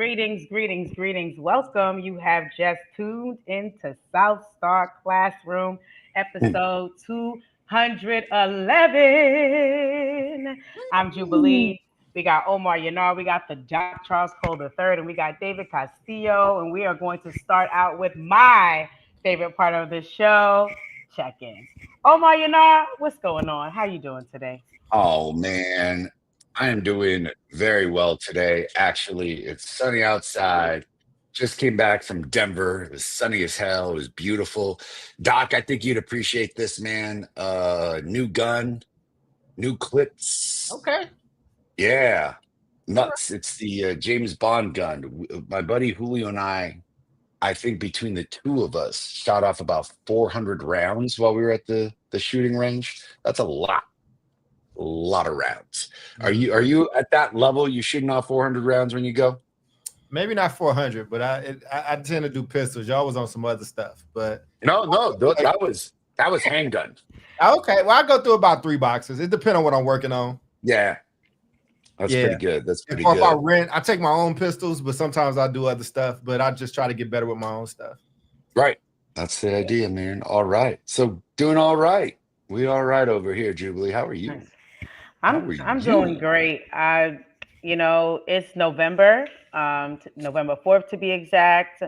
greetings. Welcome. You have just tuned into South Star Classroom, episode 211. I'm Jubilee. We got Omar Yanar, we got the Doc Charles Cole III, and we got David Castillo. And we are going to start out with my favorite part of the show, check-ins. Omar Yanar, what's going on? How you doing today? Oh man, I am doing very well today. Actually, it's sunny outside. Just came back from Denver. It was sunny as hell. It was beautiful. Doc, I think you'd appreciate this, man. New gun, new clips. Okay. Yeah, nuts. It's the James Bond gun. My buddy Julio and I think between the two of us, shot off about 400 rounds while we were at the shooting range. That's a lot of rounds. Are you at that level? You shooting off 400 rounds when you go? Maybe not 400, but I tend to do pistols. Y'all was on some other stuff, but No, that was handgun. okay. Well, I go through about 3 boxes. It depends on what I'm working on. Yeah, that's Yeah. pretty good. That's pretty If I good. rent, I take my own pistols, but sometimes I do other stuff. But I just try to get better with my own stuff. Right. That's the idea, man. All right. So doing all right. We all right over here, Jubilee. How are you? Nice. How I'm are I'm doing you? great. It's November, November 4th to be exact.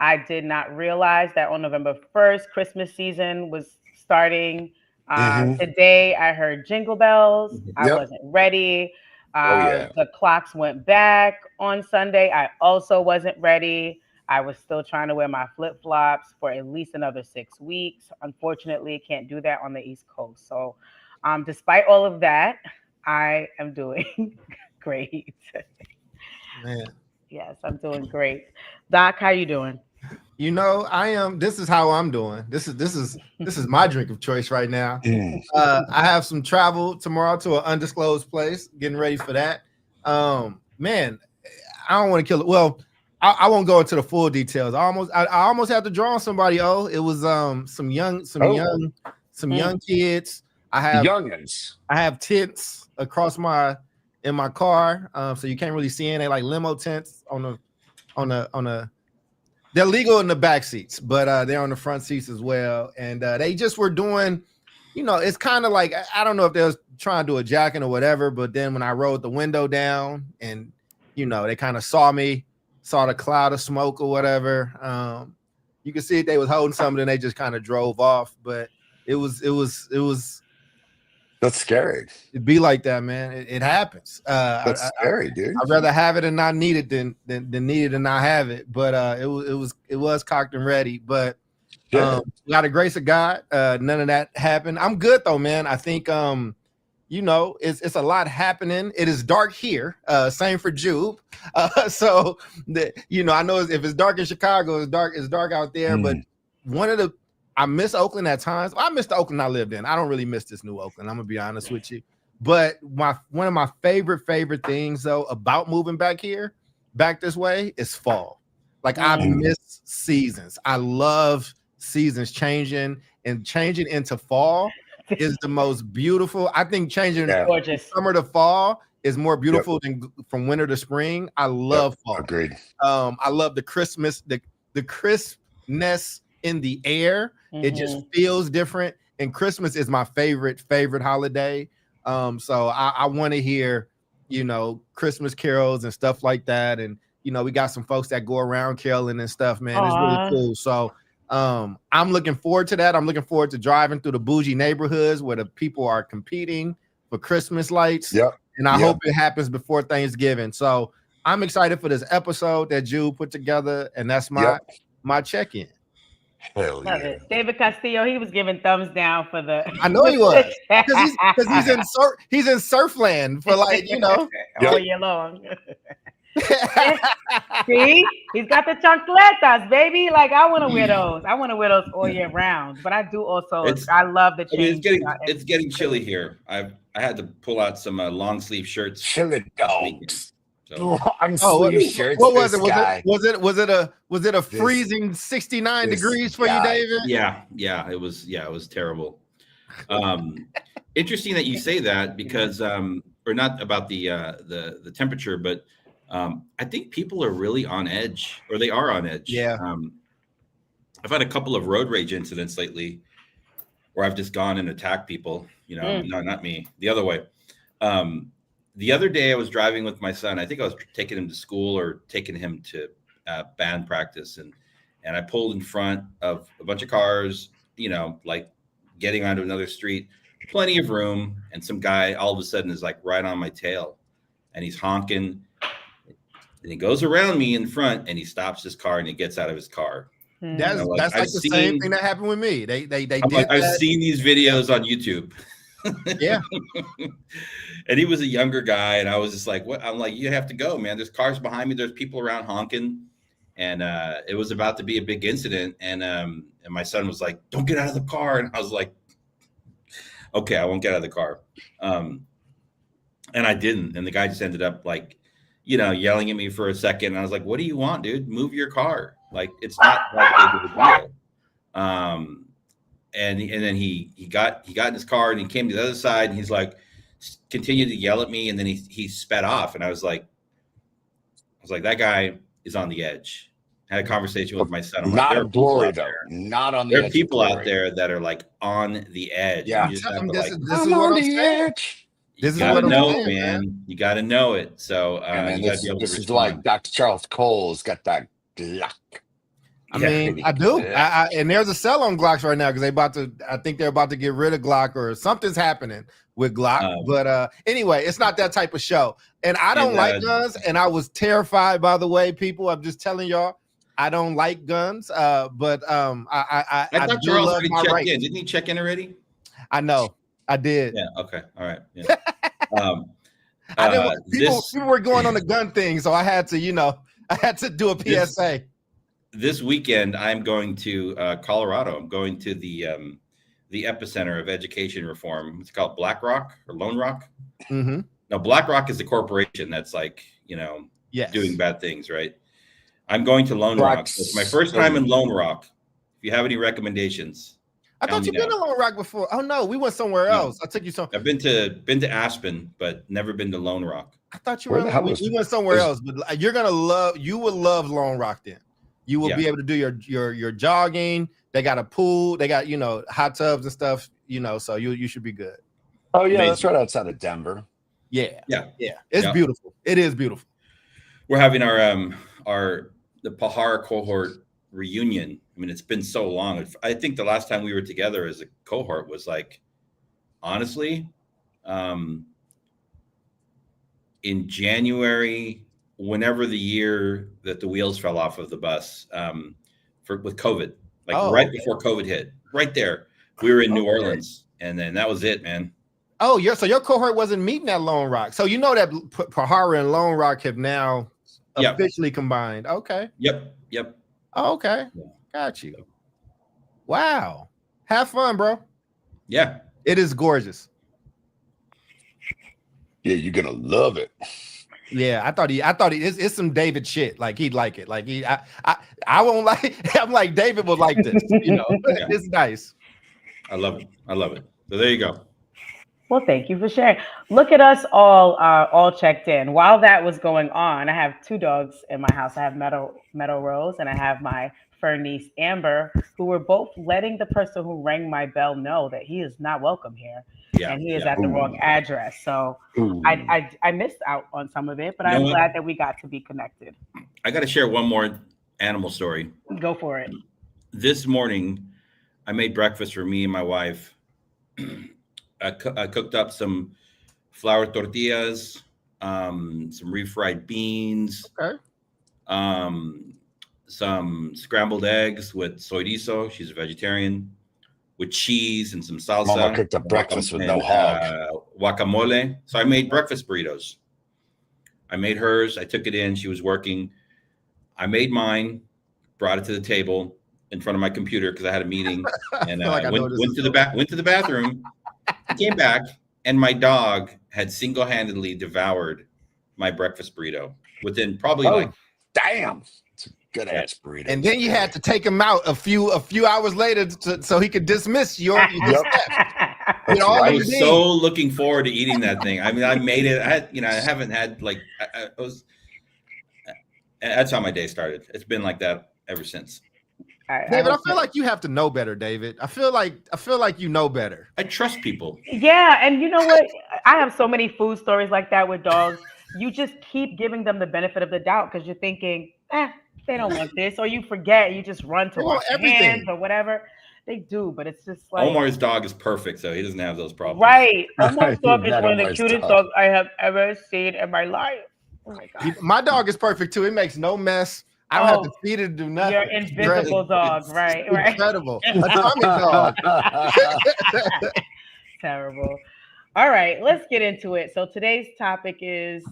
I did not realize that on November 1st, Christmas season was starting. Hmm. Today I heard jingle bells. I Yep. wasn't ready. Oh yeah. The clocks went back on Sunday. I also wasn't ready. I was still trying to wear my flip flops for at least another 6 weeks. Unfortunately, can't do that on the East Coast. So, despite all of that, I am doing great. Man, Yes, I'm doing great. Doc, how you doing? I am. This is how I'm doing. This is my drink of choice right now. Mm. I have some travel tomorrow to an undisclosed place. Getting ready for that. Man, I don't want to kill it. Well, I won't go into the full details. I almost had to draw on somebody. Oh, it was some young Mm. kids. I The have youngins. I have tents across in my car, so you can't really see any like limo tents on the. They're legal in the back seats, but they're on the front seats as well. And they just were doing, it's kind of like I don't know if they was trying to do a jacking or whatever. But then when I rolled the window down, and they kind of saw me, saw the cloud of smoke or whatever. You can see they was holding something, and they just kind of drove off. But it was That's scary. it be like that, man. It happens. That's scary, dude. I'd rather have it and not need it than need it and not have it. But it was cocked and ready. But Yeah. by the grace of God, none of that happened. I'm good though, man. I think it's a lot happening. It is dark here. Same for Jube. So I know if it's dark in Chicago, it's dark out there. But I miss Oakland at times. I miss the Oakland I lived in. I don't really miss this new Oakland. I'm gonna be honest with you. But one of my favorite things though about moving back this way is fall. Like I Mm. miss seasons. I love seasons changing into fall is the most beautiful. I think changing Yeah. Gorgeous. summer to fall is more Yep. beautiful than from winter to spring. I Yep. love fall. Agreed. I love the Christmas, the crispness in the air. It just Mhm. feels different. And Christmas is my favorite holiday. So I want to hear, Christmas carols and stuff like that. And we got some folks that go around caroling and stuff, man. It's really Aw. cool. So I'm looking forward to that. I'm looking forward to driving through the bougie neighborhoods where the people are competing for Christmas lights. Yep. And I Yep. hope it happens before Thanksgiving. So I'm excited for this episode that Jude put together, and that's Yep. my check-in. Hell Love yeah. it. David Castillo, he was giving thumbs down for the. I know he was because he's in surfland for all year long. See, he's got the chancletas, baby. Like I want to wear those. I want to wear those all year round. But I do also. It's- I love the I mean, change. it's getting chilly here. I had to pull out some long sleeve shirts. Chili dogs. So Long Oh, sleeve shirts. what was this it? guy. Was it a This- freezing 69 this degrees for guy. you, David? yeah, it was terrible. Interesting that you say that because or not about the temperature, but I think people are really on edge, or they are on edge. Yeah. I've had a couple of road rage incidents lately where I've just gone and attacked people. No, not me. The other way. The other day I was driving with my son. I think I was taking him to school or taking him to band practice. And I pulled in front of a bunch of cars, like getting onto another street, plenty of room. And some guy all of a sudden is like right on my tail and he's honking. And he goes around me in front and he stops his car and he gets out of his car. That's like the same thing that happened with me. They did. I've seen these videos on YouTube. Yeah. And he was a younger guy, and I was just like, "What?" I'm like, "You have to go, man. There's cars behind me. There's people around honking." And it was about to be a big incident. And my son was like, "Don't get out of the car." And I was like, "Okay, I won't get out of the car." And I didn't. And the guy just ended up like, yelling at me for a second. And I was like, "What do you want, dude? Move your car. Like, it's not that big of a deal." And then he got in his car and he came to the other side and he's like, continued to yell at me. And then he sped off. And I was like, that guy is on the edge. I had a conversation with my son. I'm Not like, a glory though. Not on the edge. There are people out there that are like on the edge. Yeah. You just have to, this like, is what I'm saying. you gotta know it, man. You gotta know it. So man, you gotta be able this to is respond. like Dr. Charles Cole's got that Glock. I mean, I do. And there's a sell on Glocks right now because I think they're about to get rid of Glock or something's happening with Glock. But anyway, it's not that type of show. And I don't like guns. And I was terrified, by the way, people. I'm just telling y'all, I don't like guns. But I thought do Charles love already my checked rights. in. Didn't he check in already? I know. I did. Yeah. Okay. All right. Yeah. I didn't, people were going on the gun thing, so I had to, I had to do a PSA. This weekend, I'm going to Colorado. I'm going to the epicenter of education reform. It's called BlackRock or Lone Rock. Mm-hmm. Now, BlackRock is a corporation that's like, doing bad things, right? I'm going to Lone Rock. It's my first time in Lone Rock. If you have any recommendations, I thought you'd been to Lone Rock before. Oh no, we went somewhere else. I took you somewhere. I've been to Aspen, but never been to Lone Rock. I thought you were. We went somewhere else, but you would love Lone Rock then. You will be able to do your jogging. They got a pool. They got hot tubs and stuff. So you should be good. Oh yeah, that's right outside of Denver. Yeah. It's beautiful. It is beautiful. We're having the Pahara cohort reunion. I mean, it's been so long. I think the last time we were together as a cohort was like, honestly, in January, whenever the year that the wheels fell off of the bus, with COVID, before COVID hit, right there, we were in New Orleans, and then that was it, man. Oh, so your cohort wasn't meeting at Lone Rock. So that Pahara and Lone Rock have now officially combined. Okay. Yep. Oh, okay. Yeah. Got you. Wow. Have fun, bro. Yeah. It is gorgeous. Yeah, you're gonna love it. Yeah, I thought it's some David shit. Like he'd like it. Like I won't like. I'm like David would like this. It's nice. I love it. So there you go. Well, thank you for sharing. Look at us all checked in. While that was going on, I have two dogs in my house. I have Meadow Rose and I have my fur niece Amber, who were both letting the person who rang my bell know that he is not welcome here. Yeah, and he is at the wrong address. So I missed out on some of it, but I'm glad that we got to be connected. I got to share one more animal story. Go for it. This morning, I made breakfast for me and my wife. I cooked up some flour tortillas, some refried beans, some scrambled eggs with chorizo. She's a vegetarian. With cheese and some salsa. Mama cooked up breakfast with no hog. Guacamole. So I made breakfast burritos. I made hers. I took it in. She was working. I made mine, brought it to the table in front of my computer because I had a meeting. And went to the bathroom, came back, and my dog had single-handedly devoured my breakfast burrito within probably damn. Good ass burrito. And then you had to take him out a few hours later so he could dismiss your steps. I was so looking forward to eating that thing. I mean, I made it. I haven't had And that's how my day started. It's been like that ever since. David, I feel like you have to know better, David. I feel like you know better. I trust people. Yeah, and you know what? I have so many food stories like that with dogs. You just keep giving them the benefit of the doubt because you're thinking, they don't want this, or you forget, you just run to They wash want your everything. hands or whatever. They do, but it's just like Omar's dog is perfect, so he doesn't have those problems. right. Omar's dog is That one of the Omar's cutest dog. dogs I have ever seen in my life. Oh my god. My dog is perfect too. It makes no mess. I don't have to feed it to do nothing. Your invisible dog, right? Right. Incredible. Atomic dog. Terrible. All right, let's get into it. So today's topic is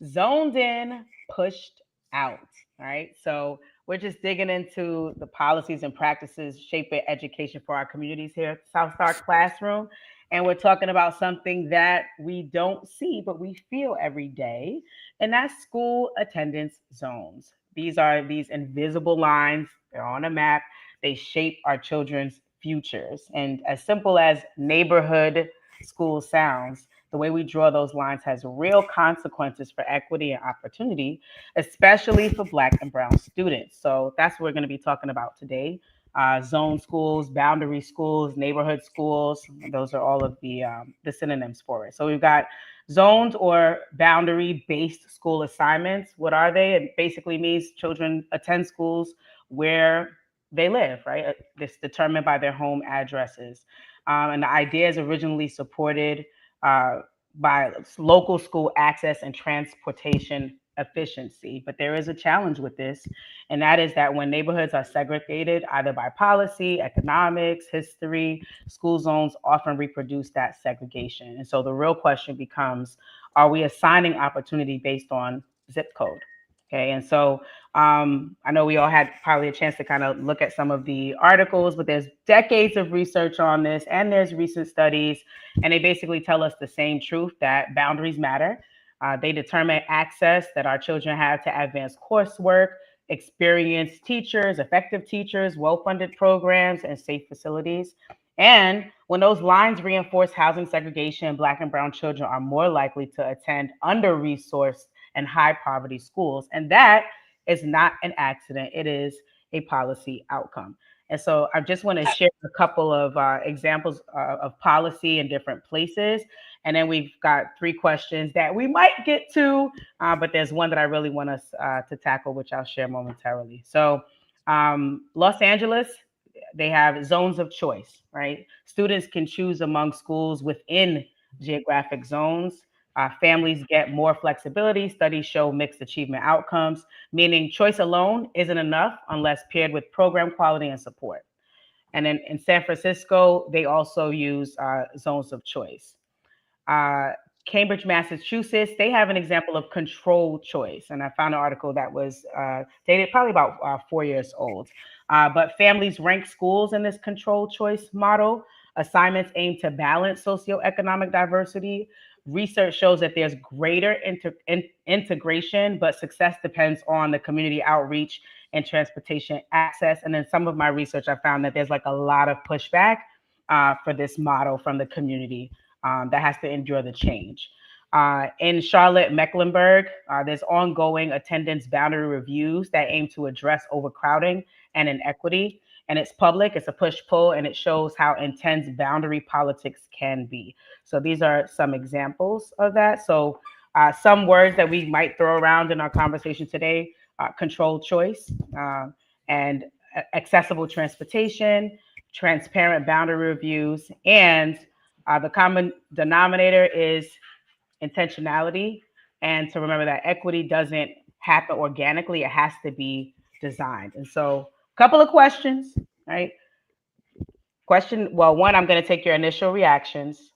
zoned in, pushed out. All right. So we're just digging into the policies and practices shaping education for our communities here at South Star Classroom. And we're talking about something that we don't see, but we feel every day, and that's school attendance zones. These are these invisible lines. They're on a map. They shape our children's futures. And as simple as neighborhood school sounds, the way we draw those lines has real consequences for equity and opportunity, especially for Black and Brown students. So that's what we're going to be talking about today. Zone schools, boundary schools, neighborhood schools. Those are all of the synonyms for it. So we've got zoned or boundary-based school assignments. What are they? It basically means children attend schools where they live, right? It's determined by their home addresses. And the idea is originally supported by local school access and transportation efficiency. But there is a challenge with this, and that is that when neighborhoods are segregated, either by policy, economics, history, school zones often reproduce that segregation. And so the real question becomes, are we assigning opportunity based on zip code? Okay, and so I know we all had probably a chance to kind of look at some of the articles, but there's decades of research on this, and there's recent studies, and they basically tell us the same truth, that boundaries matter. They determine access that our children have to advanced coursework, experienced teachers, effective teachers, well-funded programs, and safe facilities. And when those lines reinforce housing segregation, Black and Brown children are more likely to attend under-resourced and high poverty schools. And that is not an accident. It is a policy outcome. And so I just want to share a couple of examples of policy in different places. And then we've got 3 questions that we might get to, but there's one that I really want us to tackle, which I'll share momentarily. So Los Angeles, they have zones of choice, right? Students can choose among schools within geographic zones. Families get more flexibility. Studies show mixed achievement outcomes, meaning choice alone isn't enough unless paired with program quality and support. And then in San Francisco, they also use zones of choice. Cambridge, Massachusetts, they have an example of controlled choice. And I found an article that was dated probably about 4 years old. But families rank schools in this controlled choice model. Assignments aim to balance socioeconomic diversity. Research shows that there's greater integration, but success depends on the community outreach and transportation access. And then some of my research, I found that there's like a lot of pushback for this model from the community that has to endure the change. In Charlotte, Mecklenburg, there's ongoing attendance boundary reviews that aim to address overcrowding and inequity. And it's public, it's a push-pull, and it shows how intense boundary politics can be. So these are some examples of that. So some words that we might throw around in our conversation today, controlled choice, and accessible transportation, transparent boundary reviews, and the common denominator is intentionality. And to remember that equity doesn't happen organically, it has to be designed. And so couple of questions, right? One, I'm going to take your initial reactions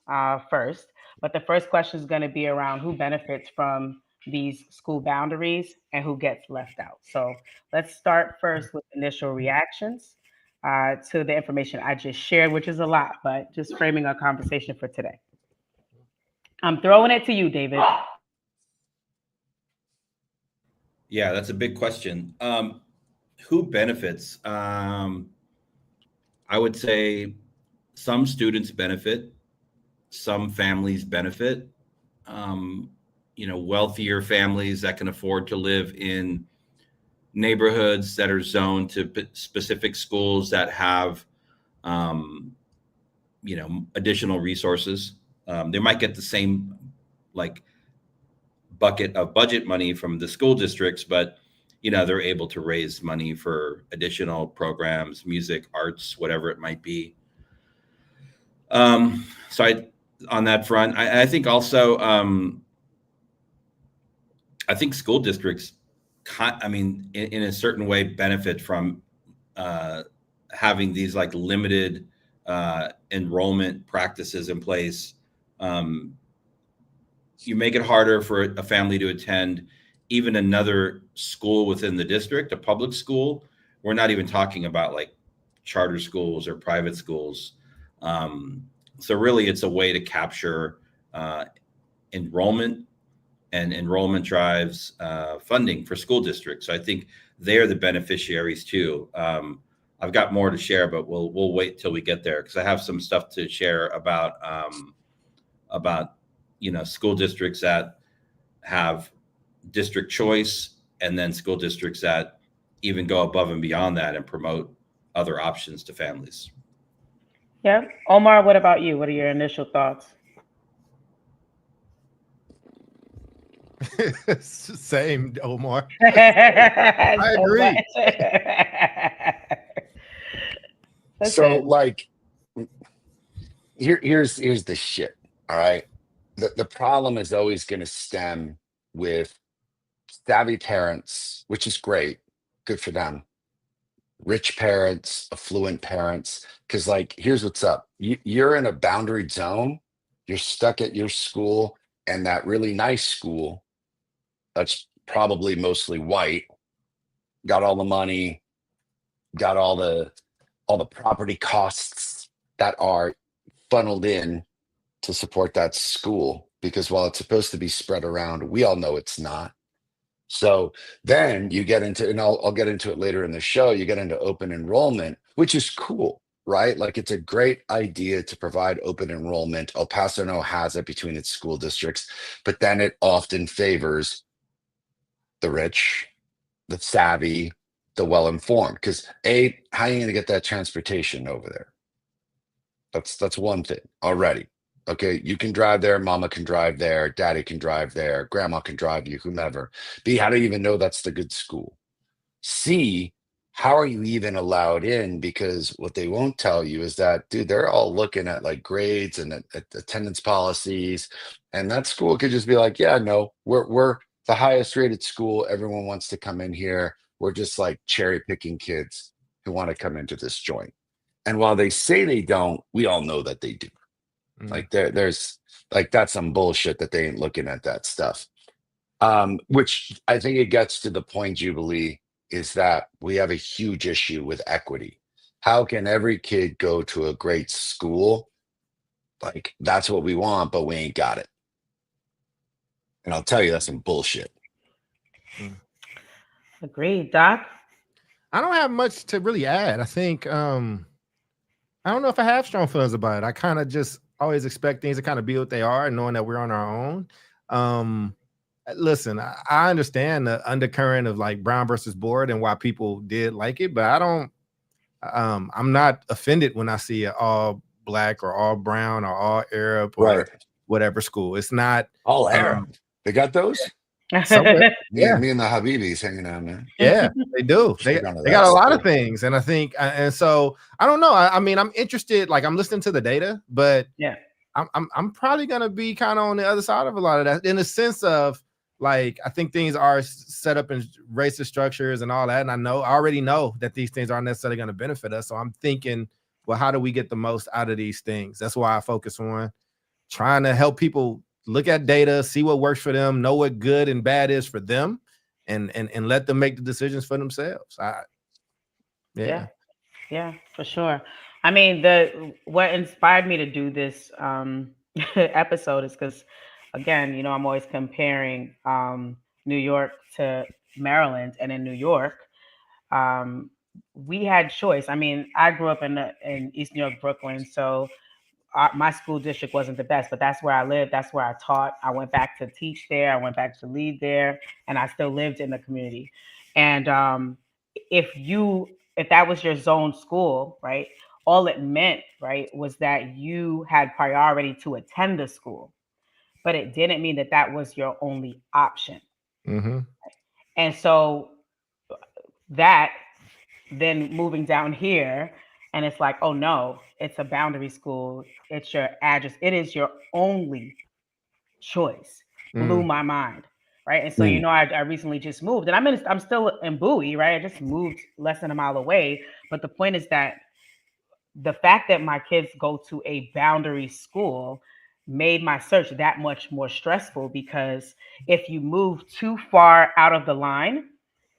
first, but the first question is going to be around who benefits from these school boundaries and who gets left out. So let's start first with initial reactions to the information I just shared, which is a lot, but just framing our conversation for today. I'm throwing it to you, David. Yeah, that's a big question. Who benefits? I would say some students benefit, some families benefit. Wealthier families that can afford to live in neighborhoods that are zoned to specific schools that have, additional resources. They might get the same like bucket of budget money from the school districts, but they're able to raise money for additional programs, music, arts, whatever it might be. On that front, I think also, I think school districts, in a certain way, benefit from having these like limited enrollment practices in place. You make it harder for a family to attend even another school within the district, a public school. We're not even talking about like charter schools or private schools. So really, it's a way to capture enrollment, and enrollment drives funding for school districts. So I think they're the beneficiaries too. I've got more to share, but we'll wait till we get there, because I have some stuff to share about school districts that have district choice, and then school districts that even go above and beyond that and promote other options to families. Yeah. Omar, what about you? What are your initial thoughts? Same, Omar. I agree. So like, here's the shit. All right. The problem is always going to stem with savvy parents, which is great. Good for them. Rich parents, affluent parents. Because like, here's what's up. You're in a boundary zone. You're stuck at your school, and that really nice school that's probably mostly white, got all the money, got all the property costs that are funneled in to support that school, because while it's supposed to be spread around, we all know it's not. So then you get into, and I'll get into it later in the show, you get into open enrollment, which is cool, right? Like, it's a great idea to provide open enrollment. El Paso now has it between its school districts, but then it often favors the rich, the savvy, the well-informed. Because how are you going to get that transportation over there? That's one thing already. Okay, you can drive there, mama can drive there, daddy can drive there, grandma can drive you, whomever. B, how do you even know that's the good school? C, how are you even allowed in? Because what they won't tell you is that, dude, they're all looking at like grades and at attendance policies, and that school could just be like, yeah, no, we're the highest rated school. Everyone wants to come in here. We're just like cherry picking kids who want to come into this joint. And while they say they don't, we all know that they do. Like there's like, that's some bullshit that they ain't looking at that stuff. Which I think it gets to the point, Jubilee, is that we have a huge issue with equity. How can every kid go to a great school? Like, that's what we want, but we ain't got it. And I'll tell you, that's some bullshit. Agreed, Doc. I don't have much to really add. I think I don't know if I have strong feelings about it. I kind of just always expect things to kind of be what they are, and knowing that we're on our own. Listen, I understand the undercurrent of like Brown versus Board and why people did like it, but I don't. I'm not offended when I see an all black or all brown or all Arab or whatever school. It's not all Arab. They got those. Somewhere. Yeah, me and the Habibis hanging out, man. Yeah, they do. They got a lot of things, and I think, and so I don't know. I mean, I'm interested. Like, I'm listening to the data, but yeah, I'm probably gonna be kind of on the other side of a lot of that, in the sense of like, I think things are set up in racist structures and all that, and I already know that these things aren't necessarily going to benefit us. So I'm thinking, well, how do we get the most out of these things? That's why I focus on trying to help people look at data, see what works for them, know what good and bad is for them, and let them make the decisions for themselves. Yeah, for sure. I mean, what inspired me to do this episode is because, again, I'm always comparing New York to Maryland, and in New York, we had choice. I mean, I grew up in East New York, Brooklyn, so my school district wasn't the best, but that's where I lived. That's where I taught. I went back to teach there. I went back to lead there, and I still lived in the community. And if that was your zone school, right, all it meant, right, was that you had priority to attend the school, but it didn't mean that that was your only option. Mm-hmm. And so that then moving down here, and it's like, oh no, it's a boundary school. It's your address. It is your only choice. Blew my mind. Right. And so, Mm. I recently just moved, and I'm still in Bowie, right? I just moved less than a mile away. But the point is that the fact that my kids go to a boundary school made my search that much more stressful, because if you move too far out of the line,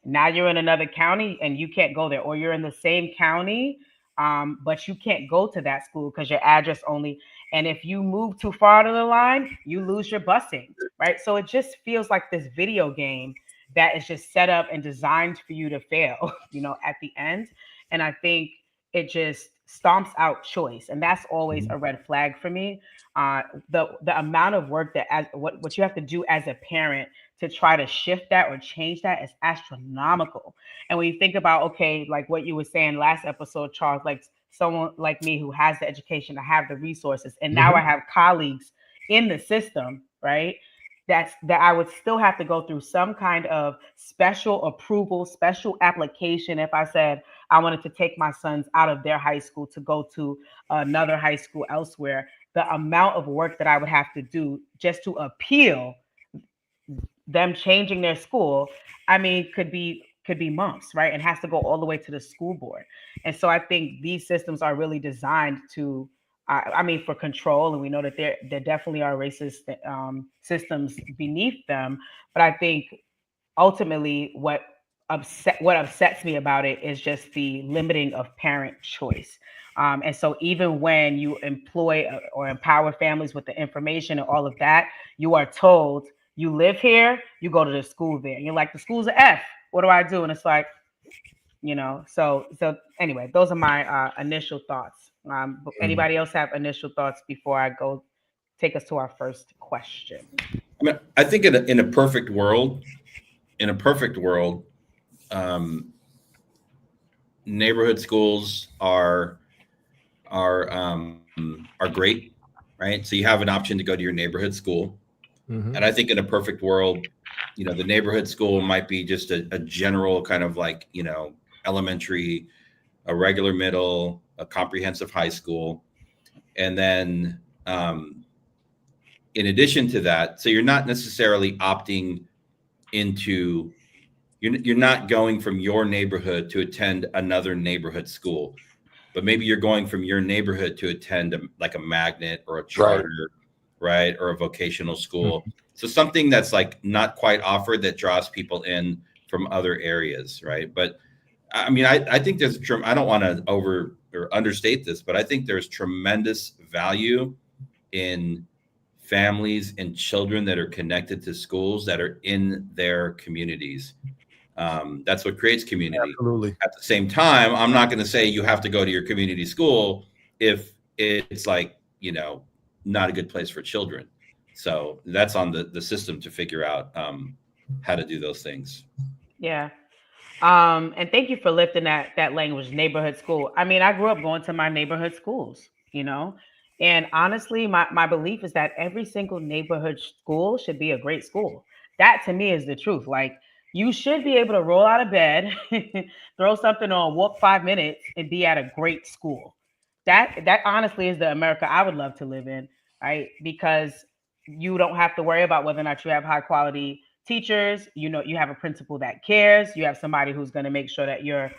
now you're in another county and you can't go there, or you're in the same county, but you can't go to that school because your address only. And if you move too far out of the line, you lose your busing, right? So it just feels like this video game that is just set up and designed for you to fail, at the end. And I think it just stomps out choice, and that's always a red flag for me. The amount of work that what you have to do as a parent to try to shift that or change that is astronomical. And when you think about, okay, like what you were saying last episode, Charles, like someone like me who has the education, I have the resources, and now I have colleagues in the system, right? That I would still have to go through some kind of special approval, special application if I said I wanted to take my sons out of their high school to go to another high school elsewhere. The amount of work that I would have to do just to appeal them changing their school, I mean, could be months, right? And has to go all the way to the school board. And so I think these systems are really designed to, for control. And we know that there definitely are racist systems beneath them. But I think ultimately what upsets me about it is just the limiting of parent choice. And so even when you employ or empower families with the information and all of that, you are told, you live here, you go to the school there. And you're like, the school's a F. What do I do? And it's like, so anyway, those are my initial thoughts. Anybody else have initial thoughts before I go take us to our first question? I mean, I think in a perfect world, neighborhood schools are great, right? So you have an option to go to your neighborhood school. And I think in a perfect world, the neighborhood school might be just a general kind of like, elementary, a regular middle, a comprehensive high school. And then in addition to that, so you're not necessarily opting into, you're not going from your neighborhood to attend another neighborhood school, but maybe you're going from your neighborhood to attend like a magnet or a charter, right? Or a vocational school. So something that's like not quite offered that draws people in from other areas, right? But I mean, I think there's, I don't want to over or understate this, but I think there's tremendous value in families and children that are connected to schools that are in their communities. That's what creates community. Absolutely. At the same time, I'm not going to say you have to go to your community school if it's like, not a good place for children. So that's on the system to figure out how to do those things. Yeah. And thank you for lifting that language, neighborhood school. I mean, I grew up going to my neighborhood schools, and honestly, my belief is that every single neighborhood school should be a great school. That to me is the truth. Like, you should be able to roll out of bed, throw something on, walk 5 minutes, and be at a great school. That honestly is the America I would love to live in, right? Because you don't have to worry about whether or not you have high quality teachers. You have a principal that cares. You have somebody who's going to make sure that you're,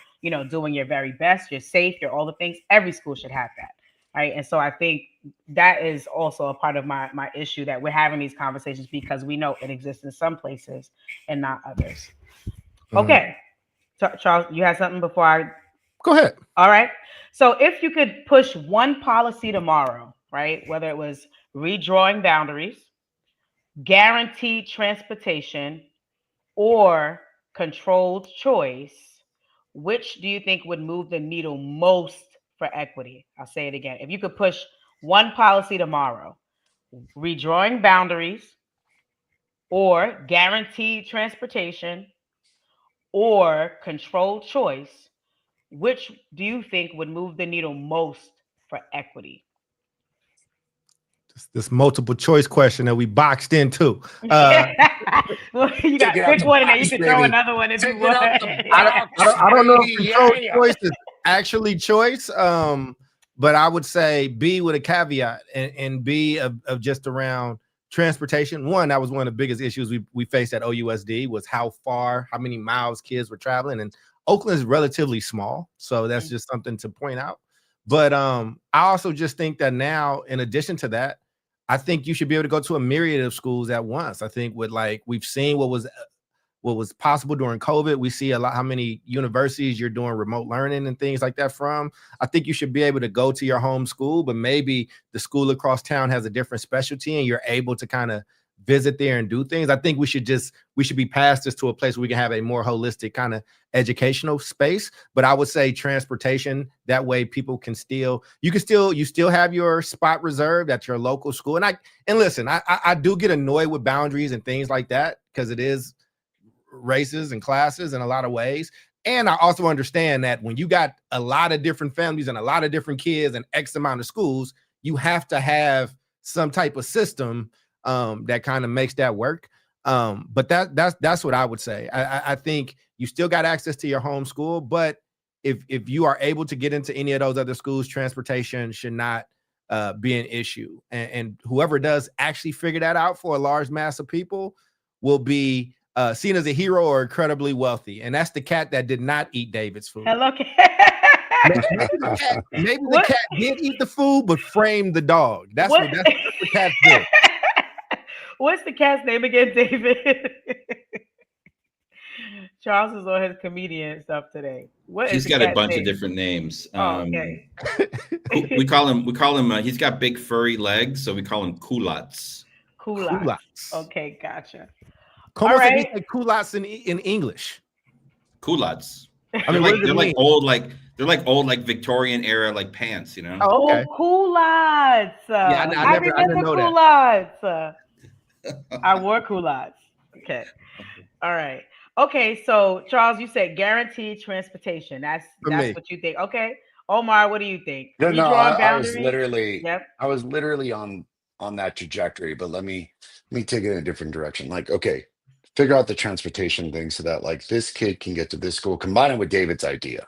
doing your very best. You're safe. You're all the things. Every school should have that, right? And so I think that is also a part of my issue, that we're having these conversations because we know it exists in some places and not others. Okay, Charles, you had something before I go ahead? All right. So if you could push one policy tomorrow, right, whether it was redrawing boundaries, guaranteed transportation, or controlled choice, which do you think would move the needle most for equity? I'll say it again. If you could push one policy tomorrow, redrawing boundaries, or guaranteed transportation, or controlled choice, which do you think would move the needle most for equity? This multiple choice question that we boxed into. Well, you got Take it out pick the one and then you box, can throw baby. another one if you Take it want. out the I don't know if baby. controlled Yeah. choice is actually choice. But I would say B with a caveat, and B of just around transportation. One, that was one of the biggest issues we faced at OUSD was how many miles kids were traveling. And Oakland is relatively small, so that's just something to point out. But I also just think that now, in addition to that, I think you should be able to go to a myriad of schools at once. I think we've seen what was possible during COVID. We see a lot how many universities you're doing remote learning and things like that from. I think you should be able to go to your home school, but maybe the school across town has a different specialty and you're able to kind of visit there and do things. I think we should be past this to a place where we can have a more holistic kind of educational space. But I would say transportation, that way people can you still have your spot reserved at your local school. And listen, I do get annoyed with boundaries and things like that because it is races and classes in a lot of ways. And I also understand that when you got a lot of different families and a lot of different kids and X amount of schools, you have to have some type of system that kind of makes that work. But that's what I would say. I think you still got access to your home school, but if you are able to get into any of those other schools, transportation should not be an issue. And whoever does actually figure that out for a large mass of people will be seen as a hero or incredibly wealthy. And that's the cat that did not eat David's food. Hello, cat. Maybe the cat did eat the food, but framed the dog. That's what the cat did. What's the cat's name again, David? Charles is on his comedian stuff today. He's got a bunch of different names. Okay. we call him. He's got big furry legs, so we call him culottes. Culottes. Okay, gotcha. Como se dice culottes in English? Culottes. I mean, they're like old Victorian era like pants, you know. Oh, okay. Culottes. Yeah, I didn't know culottes. That. I wore culottes. Okay. All right. Okay. So Charles, you said guaranteed transportation. That's what you think. Okay. Omar, what do you think? No, I was literally on that trajectory, but let me take it in a different direction. Like, okay, figure out the transportation thing so that like this kid can get to this school, combine it with David's idea.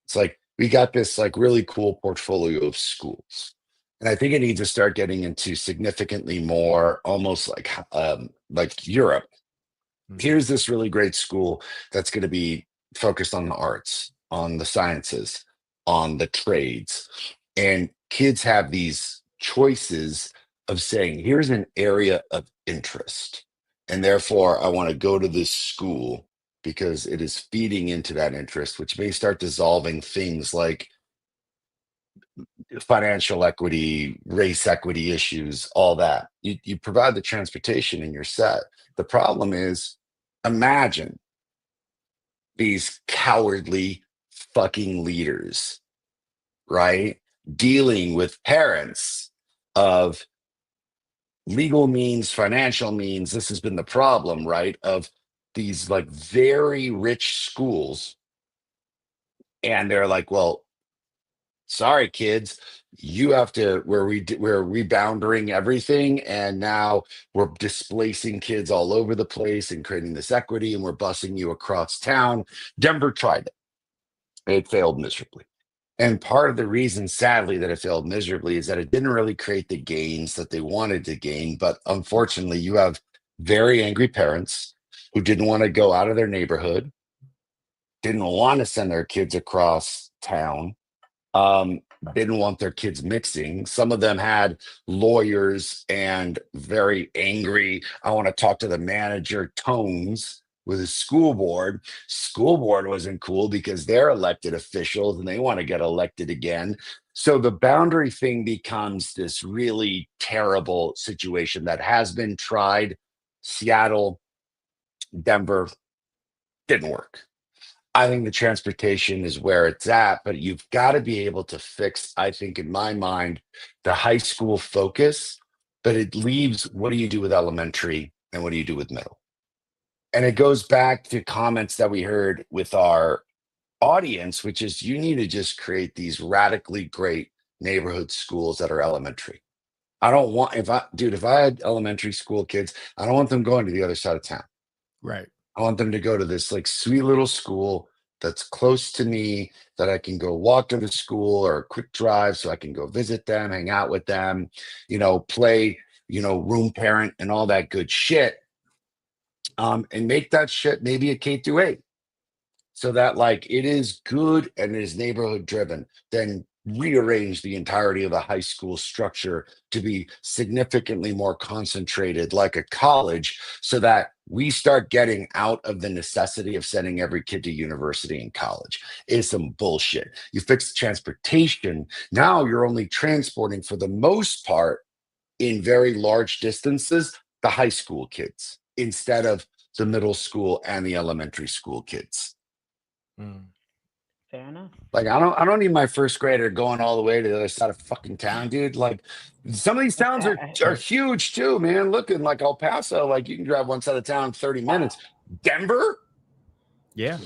It's like we got this like really cool portfolio of schools. And I think it needs to start getting into significantly more almost like Europe. Here's this really great school that's going to be focused on the arts, on the sciences, on the trades. And kids have these choices of saying, here's an area of interest. And therefore, I want to go to this school because it is feeding into that interest, which may start dissolving things like financial equity, race equity issues, all that. You provide the transportation and you're set. The problem is, imagine these cowardly fucking leaders, right? Dealing with parents of legal means, financial means. This has been the problem, right? Of these like very rich schools. And they're like, well, sorry, kids, you have to, we're rebounding everything. And now we're displacing kids all over the place and creating this equity. And we're busing you across town. Denver tried it. It failed miserably. And part of the reason, sadly, that it failed miserably is that it didn't really create the gains that they wanted to gain. But unfortunately, you have very angry parents who didn't want to go out of their neighborhood, didn't want to send their kids across town, didn't want their kids mixing. Some of them had lawyers and very angry, I want to talk to the manager tones with a school board. School board wasn't cool because they're elected officials and they want to get elected again. So the boundary thing becomes this really terrible situation that has been tried. Seattle, Denver, didn't work. I think the transportation is where it's at, but you've got to be able to fix, I think, in my mind, the high school focus, but it leaves what do you do with elementary and what do you do with middle? And it goes back to comments that we heard with our audience, which is you need to just create these radically great neighborhood schools that are elementary. I don't want, if I had elementary school kids, I don't want them going to the other side of town. Right. I want them to go to this like sweet little school that's close to me, that I can go walk to the school or a quick drive so I can go visit them, hang out with them, play, room parent and all that good shit. And make that shit maybe a K-8, so that like it is good and it is neighborhood driven. Then rearrange the entirety of the high school structure to be significantly more concentrated like a college, so that we start getting out of the necessity of sending every kid to university and college. Is some bullshit. You fix transportation, now you're only transporting for the most part in very large distances the high school kids instead of the middle school and the elementary school kids. Fair enough. Like I don't need my first grader going all the way to the other side of fucking town, dude. Like some of these towns are huge too, man. Looking like El Paso, like you can drive one side of town 30 minutes. Denver, yeah.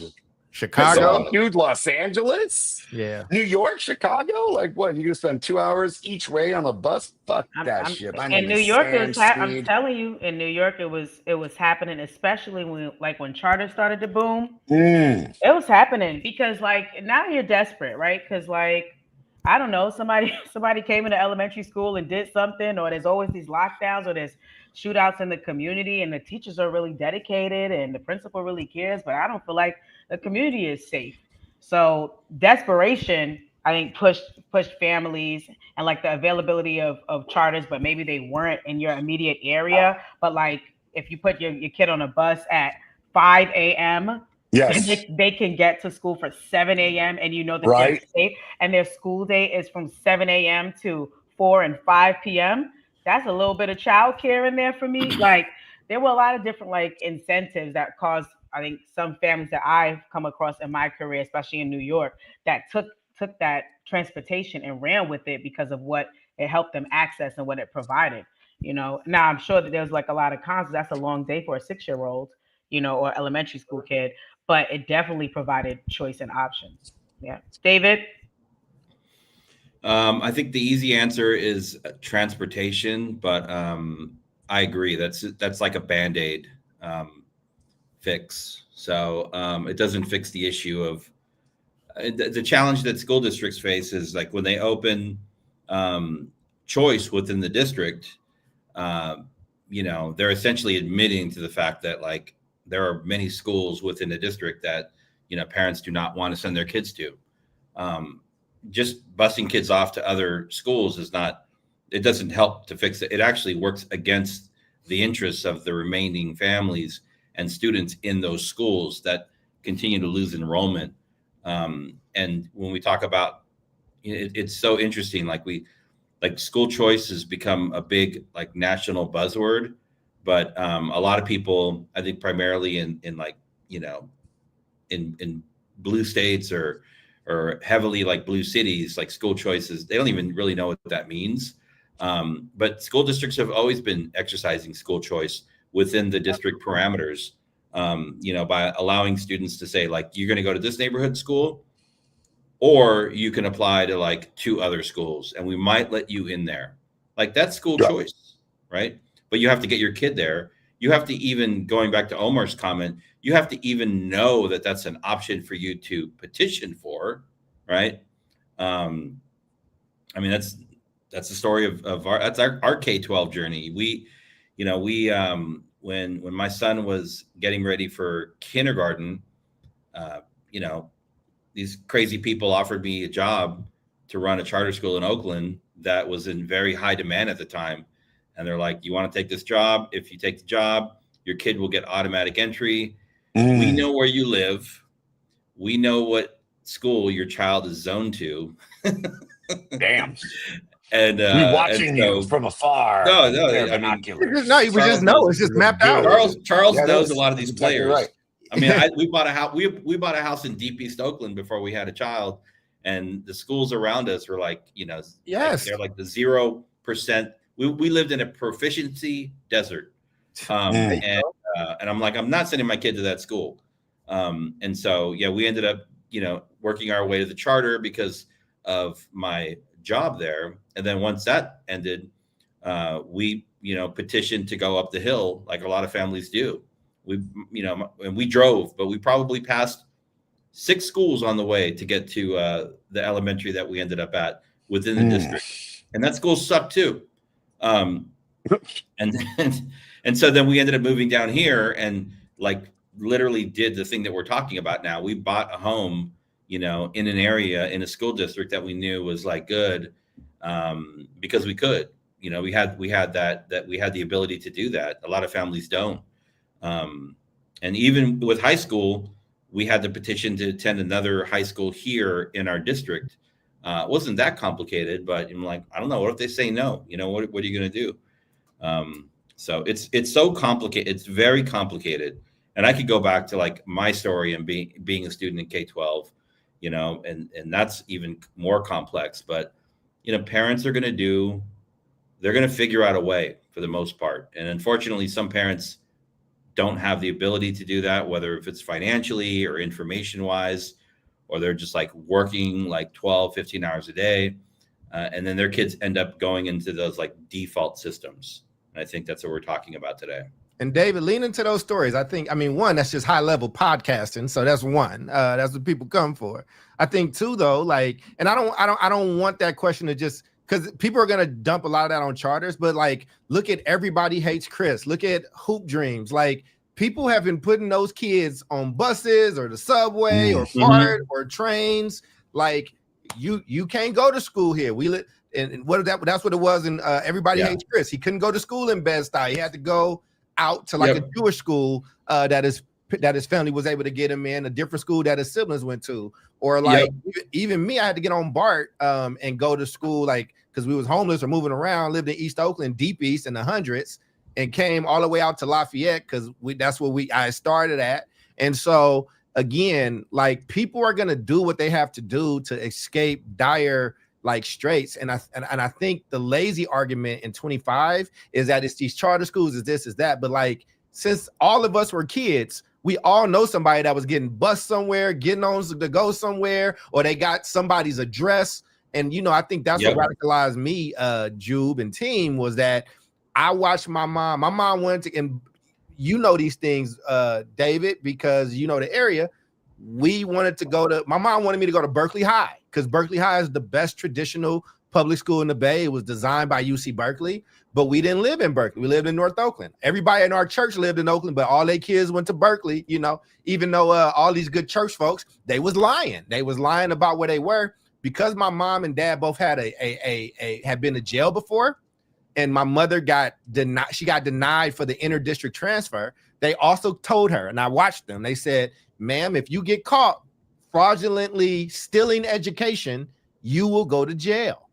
Chicago, dude. Los Angeles, yeah. New York, Chicago. Like what? You're gonna spend 2 hours each way on a bus? Fuck that shit. In New York, I'm telling you, in New York, it was happening, especially when charter started to boom. It was happening because like now you're desperate, right? Because like I don't know, somebody came into elementary school and did something, or there's always these lockdowns, or there's shootouts in the community, and the teachers are really dedicated, and the principal really cares, but I don't feel like the community is safe. So desperation, I think, pushed families, and like the availability of charters, but maybe they weren't in your immediate area. But like if you put your kid on a bus at 5 a.m., yes, they can get to school for 7 a.m. and that right. they're safe, and their school day is from 7 a.m. to 4 and 5 p.m. That's a little bit of childcare in there for me. Like there were a lot of different like incentives that caused, I think, some families that I've come across in my career, especially in New York, that took that transportation and ran with it because of what it helped them access and what it provided. Now I'm sure that there's like a lot of cons. That's a long day for a 6-year-old, or elementary school kid, but it definitely provided choice and options. Yeah. David? I think the easy answer is transportation, but I agree. That's like a Band-Aid fix. So it doesn't fix the issue of the challenge that school districts face is like when they open choice within the district, they're essentially admitting to the fact that like there are many schools within the district that, parents do not want to send their kids to. Just busing kids off to other schools it doesn't help to fix it. It actually works against the interests of the remaining families and students in those schools that continue to lose enrollment. And when we talk about, it's so interesting. Like school choice has become a big like national buzzword, but a lot of people, I think primarily in like, in blue states or heavily like blue cities, like school choices, they don't even really know what that means. But school districts have always been exercising school choice within the district parameters, by allowing students to say like, you're going to go to this neighborhood school, or you can apply to like 2 other schools and we might let you in there. Like that's school choice, right? But you have to get your kid there. You have to even, going back to Omar's comment, you have to even know that that's an option for you to petition for, right? I mean, that's the story of our K-12 journey. We when my son was getting ready for kindergarten, these crazy people offered me a job to run a charter school in Oakland that was in very high demand at the time. And they're like, you want to take this job? If you take the job, your kid will get automatic entry. We know where you live. We know what school your child is zoned to. Damn. And we're watching you from afar. No, I mean, we just know it's just mapped out. Charles knows a lot of these players. Right. I mean, we bought a house. We bought a house in Deep East Oakland before we had a child, and the schools around us were like, yes, they're like the 0%. We lived in a proficiency desert, and And I'm like, I'm not sending my kid to that school. And so, yeah, we ended up, working our way to the charter because of my job there. And then once that ended, we, petitioned to go up the hill like a lot of families do. And we drove, but we probably passed 6 schools on the way to get to the elementary that we ended up at within the district. And that school sucked too. And so then we ended up moving down here and like literally did the thing that we're talking about now. We bought a home, in an area in a school district that we knew was like good, because we could, we had the ability to do that. A lot of families don't. And even with high school, we had the petition to attend another high school here in our district. It wasn't that complicated, but I'm like, I don't know. What if they say no? What are you going to do? So it's so complicated. It's very complicated. And I could go back to like my story and being a student in K-12, and that's even more complex. But, parents are going to figure out a way for the most part. And unfortunately, some parents don't have the ability to do that, whether if it's financially or information wise, or they're just like working like 12, 15 hours a day. And then their kids end up going into those like default systems. And I think that's what we're talking about today. And David, lean into those stories. One, that's just high level podcasting. So that's one. That's what people come for. I think two, though, like, and I don't want that question to just, because people are gonna dump a lot of that on charters, but like, look at Everybody Hates Chris. Look at Hoop Dreams. Like, people have been putting those kids on buses or the subway or BART or trains. Like, you can't go to school here. We live, and that's what it was in Everybody Hates Chris. He couldn't go to school in Bed-Stuy. He had to go out to like a Jewish school that his family was able to get him in, a different school that his siblings went to, or like even me, I had to get on BART and go to school, like, because we was homeless or moving around, lived in East Oakland, deep East in the hundreds, and came all the way out to Lafayette because that's where I started at. And so again, like, people are gonna do what they have to do to escape dire like straits. And I think the lazy argument in 25 is that it's these charter schools, is this, is that. But like, since all of us were kids, we all know somebody that was getting bused somewhere, getting on to go somewhere, or they got somebody's address. And I think that's what radicalized me, Jube and team, was that I watched my mom. My mom went to, and these things, David, because the area. We wanted to go to, my mom wanted me to go to Berkeley High, because Berkeley High is the best traditional public school in the Bay. It was designed by UC Berkeley, but we didn't live in Berkeley. We lived in North Oakland. Everybody in our church lived in Oakland, but all their kids went to Berkeley, even though all these good church folks, they was lying. They was lying about where they were, because my mom and dad both had had been to jail before. And my mother got denied for the inter-district transfer. They also told her, and I watched them, they said, ma'am, if you get caught fraudulently stealing education, you will go to jail.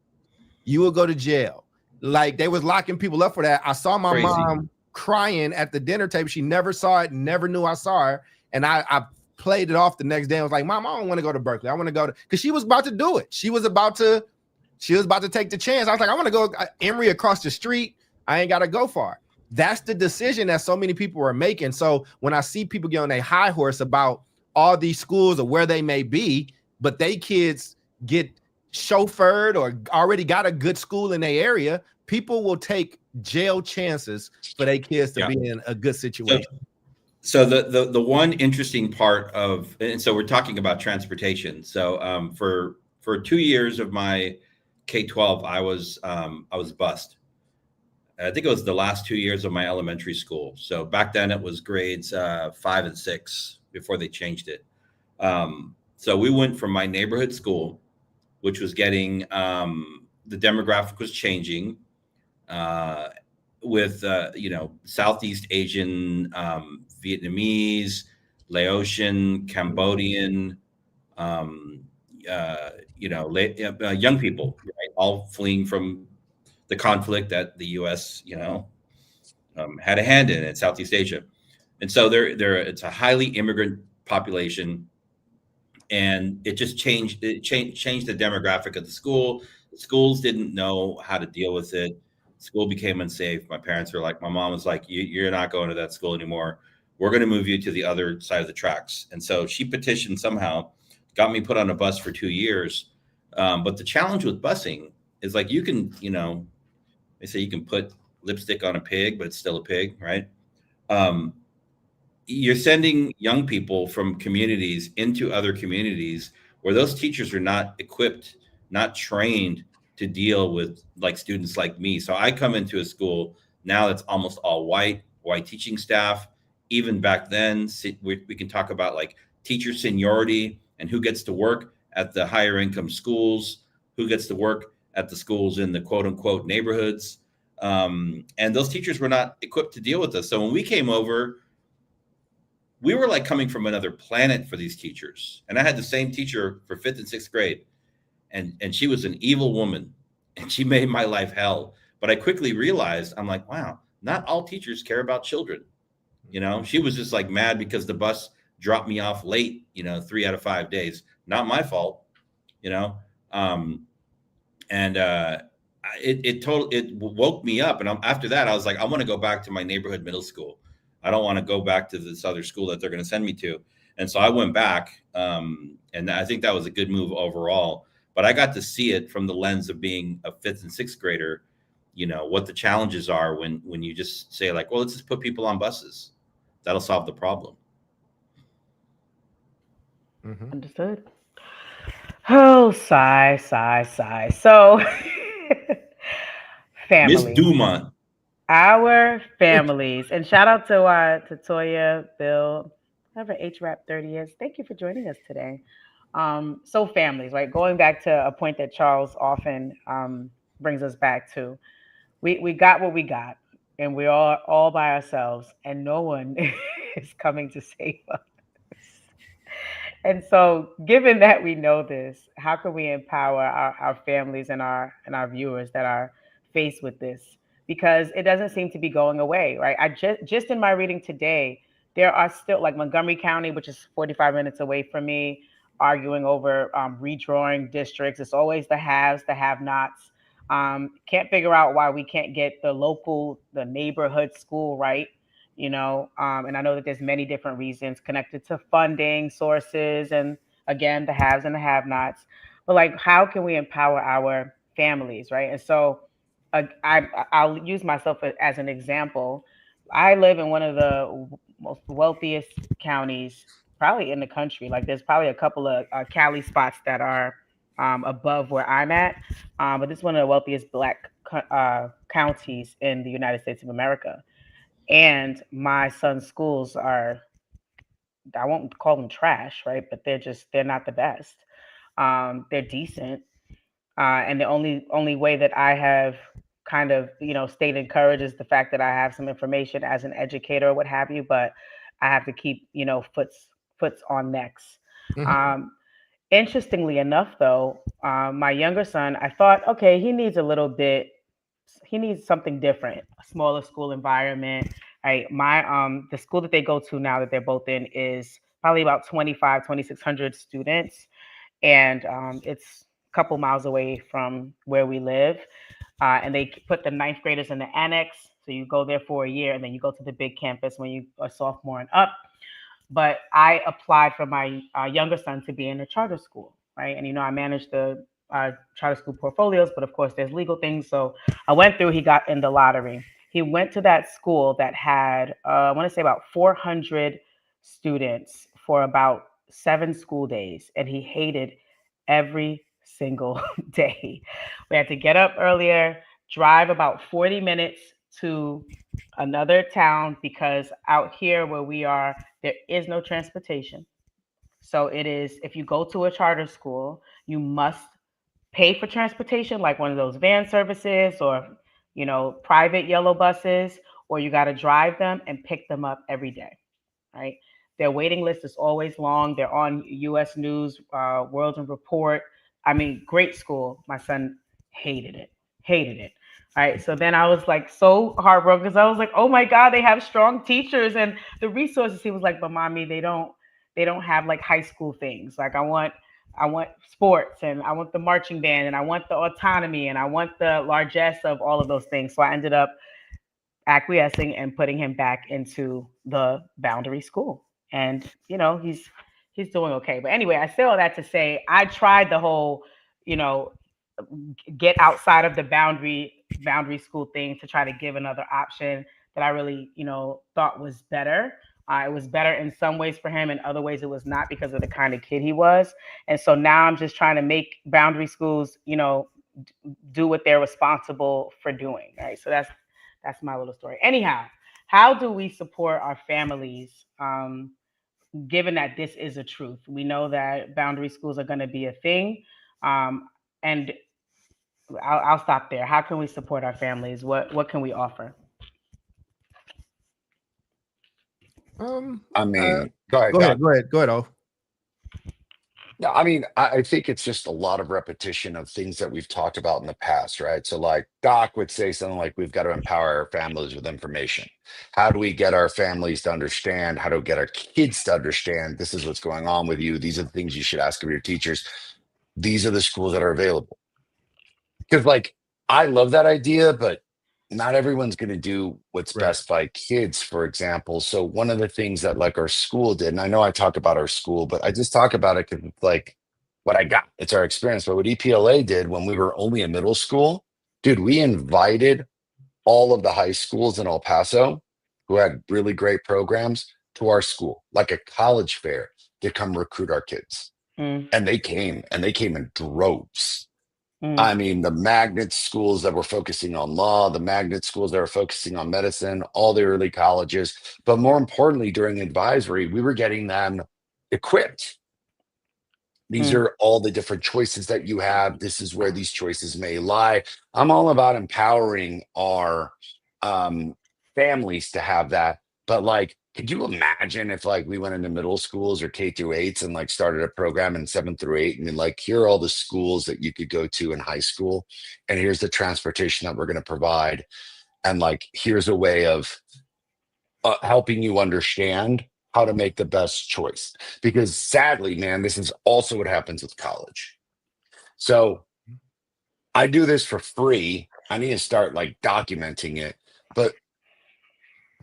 You will go to jail. Like, they was locking people up for that. I saw my mom crying at the dinner table. She never saw it, never knew I saw her. And I played it off the next day. I was like, Mom, I don't want to go to Berkeley. I want to go to, because she was about to do it. She was about to take the chance. I was like, I want to go Emory across the street. I ain't got to go far. That's the decision that so many people are making. So when I see people get on a high horse about all these schools or where they may be, but they kids get chauffeured or already got a good school in their area, people will take jail chances for their kids to be in a good situation. So the one interesting part of, and so we're talking about transportation. So for 2 years of my K-12, I was bused. I think it was the last 2 years of my elementary school. So back then it was grades 5 and 6 before they changed it. So we went from my neighborhood school, which was getting, the demographic was changing with, Southeast Asian, Vietnamese, Laotian, Cambodian, young people, right? All fleeing from the conflict that the U.S., had a hand in Southeast Asia. And so it's a highly immigrant population, and it just changed the demographic of the school. The schools didn't know how to deal with it. School became unsafe. My parents were like, my mom was like, you're not going to that school anymore. We're going to move you to the other side of the tracks. And so she petitioned somehow, got me put on a bus for 2 years. But the challenge with busing is like, you can, you know, they say you can put lipstick on a pig, but it's still a pig, right? You're sending young people from communities into other communities where those teachers are not equipped, not trained to deal with like students like me. So I come into a school now that's almost all white teaching staff. Even back then, we can talk about like teacher seniority and who gets to work at the higher income schools, who gets to work at the schools in the quote unquote neighborhoods. And those teachers were not equipped to deal with us. So when we came over, we were like coming from another planet for these teachers. And I had the same teacher for 5th and 6th grade. And she was an evil woman and she made my life hell. But I quickly realized, I'm like, wow, not all teachers care about children. You know, she was just like mad because the bus dropped me off late, you know, 3 out of 5 days. Not my fault, you know. It woke me up. And after that, I was like, I want to go back to my neighborhood middle school. I don't want to go back to this other school that they're going to send me to. And so I went back. And I think that was a good move overall. But I got to see it from the lens of being a 5th and 6th grader, you know, what the challenges are when you just say like, well, let's just put people on buses. That'll solve the problem. Mm-hmm. Understood. Oh, sigh. So, family. Miss Dumont. Our families. And shout out to Toya, Bill, whoever HRAP 30 is. Thank you for joining us today. So families, right? Going back to a point that Charles often brings us back to. We got what we got, and we're all by ourselves, and no one is coming to save us. And so, given that we know this, how can we empower our families and our viewers that are faced with this? Because it doesn't seem to be going away, right? I just in my reading today, there are still like Montgomery County, which is 45 minutes away from me, arguing over redrawing districts. It's always the haves, the have-nots. Can't figure out why we can't get the neighborhood school right. You know, and I know that there's many different reasons connected to funding sources and again, the haves and the have-nots, but like, how can we empower our families, right? And so I'll use myself as an example. I live in one of the most wealthiest counties probably in the country. Like there's probably a couple of Cali spots that are above where I'm at, but this is one of the wealthiest Black counties in the United States of America. And my son's schools are, I won't call them trash, right? But they're not the best. They're decent. And the only way that I have kind of, you know, stayed encouraged is the fact that I have some information as an educator or what have you, but I have to keep, you know, foots on necks. Mm-hmm. Interestingly enough, though, my younger son, I thought, okay, he needs something different, a smaller school environment. Right. The school that they go to now that they're both in is probably about 2,600 students. And it's a couple miles away from where we live. And they put the 9th graders in the annex. So you go there for a year and then you go to the big campus when you are sophomore and up. But I applied for my younger son to be in a charter school. Right. And, you know, I managed the charter school portfolios, but of course there's legal things. So I went through, he got in the lottery. He went to that school that had, I want to say about 400 students for about 7 school days. And he hated every single day. We had to get up earlier, drive about 40 minutes to another town because out here where we are, there is no transportation. So it is, if you go to a charter school, you must pay for transportation, like one of those van services or, you know, private yellow buses, or you got to drive them and pick them up every day, right? Their waiting list is always long. They're on U.S. News, World Report. I mean, great school. My son hated it. All right. So then I was like so heartbroken because I was like, oh my God, they have strong teachers and the resources. He was like, but mommy, they don't have like high school things. Like I want I want sports, and I want the marching band, and I want the autonomy, and I want the largesse of all of those things. So I ended up acquiescing and putting him back into the Boundary School. And he's doing okay. But anyway, I say all that to say I tried the whole, you know, get outside of the boundary school thing to try to give another option that I really, thought was better. It was better in some ways for him, in other ways it was not, because of the kind of kid he was. And so now I'm just trying to make boundary schools, do what they're responsible for doing. Right. So that's my little story. Anyhow, how do we support our families? Given that this is a truth, we know that boundary schools are going to be a thing. And I'll stop there. How can we support our families? What can we offer? I mean, go ahead. Go ahead. Oh. No, I mean, I think it's just a lot of repetition of things that we've talked about in the past, right? So, like Doc would say something like, we've got to empower our families with information. How do we get our families to understand? How do we get our kids to understand this is what's going on with you? These are the things you should ask of your teachers. These are the schools that are available. Because, like, I love that idea, but not everyone's going to do what's best by kids, for example. So one of the things that like our school did, and I know I talk about our school, but I just talk about it because it's like what I got. It's our experience. But what EPLA did when we were only in middle school, dude, we invited all of the high schools in El Paso who had really great programs to our school, like a college fair, to come recruit our kids. And they came in droves. I mean, the magnet schools that were focusing on law, the magnet schools that were focusing on medicine, all the early colleges. But more importantly, during advisory, we were getting them equipped. These are all the different choices that you have. This is where these choices may lie. I'm all about empowering our families to have that. But like, could you imagine if like we went into middle schools or K through 8s and like started a program in 7 through 8 and like, here are all the schools that you could go to in high school, and here's the transportation that we're going to provide, and like here's a way of helping you understand how to make the best choice. Because sadly, man, this is also what happens with college. So I do this for free. I need to start like documenting it, but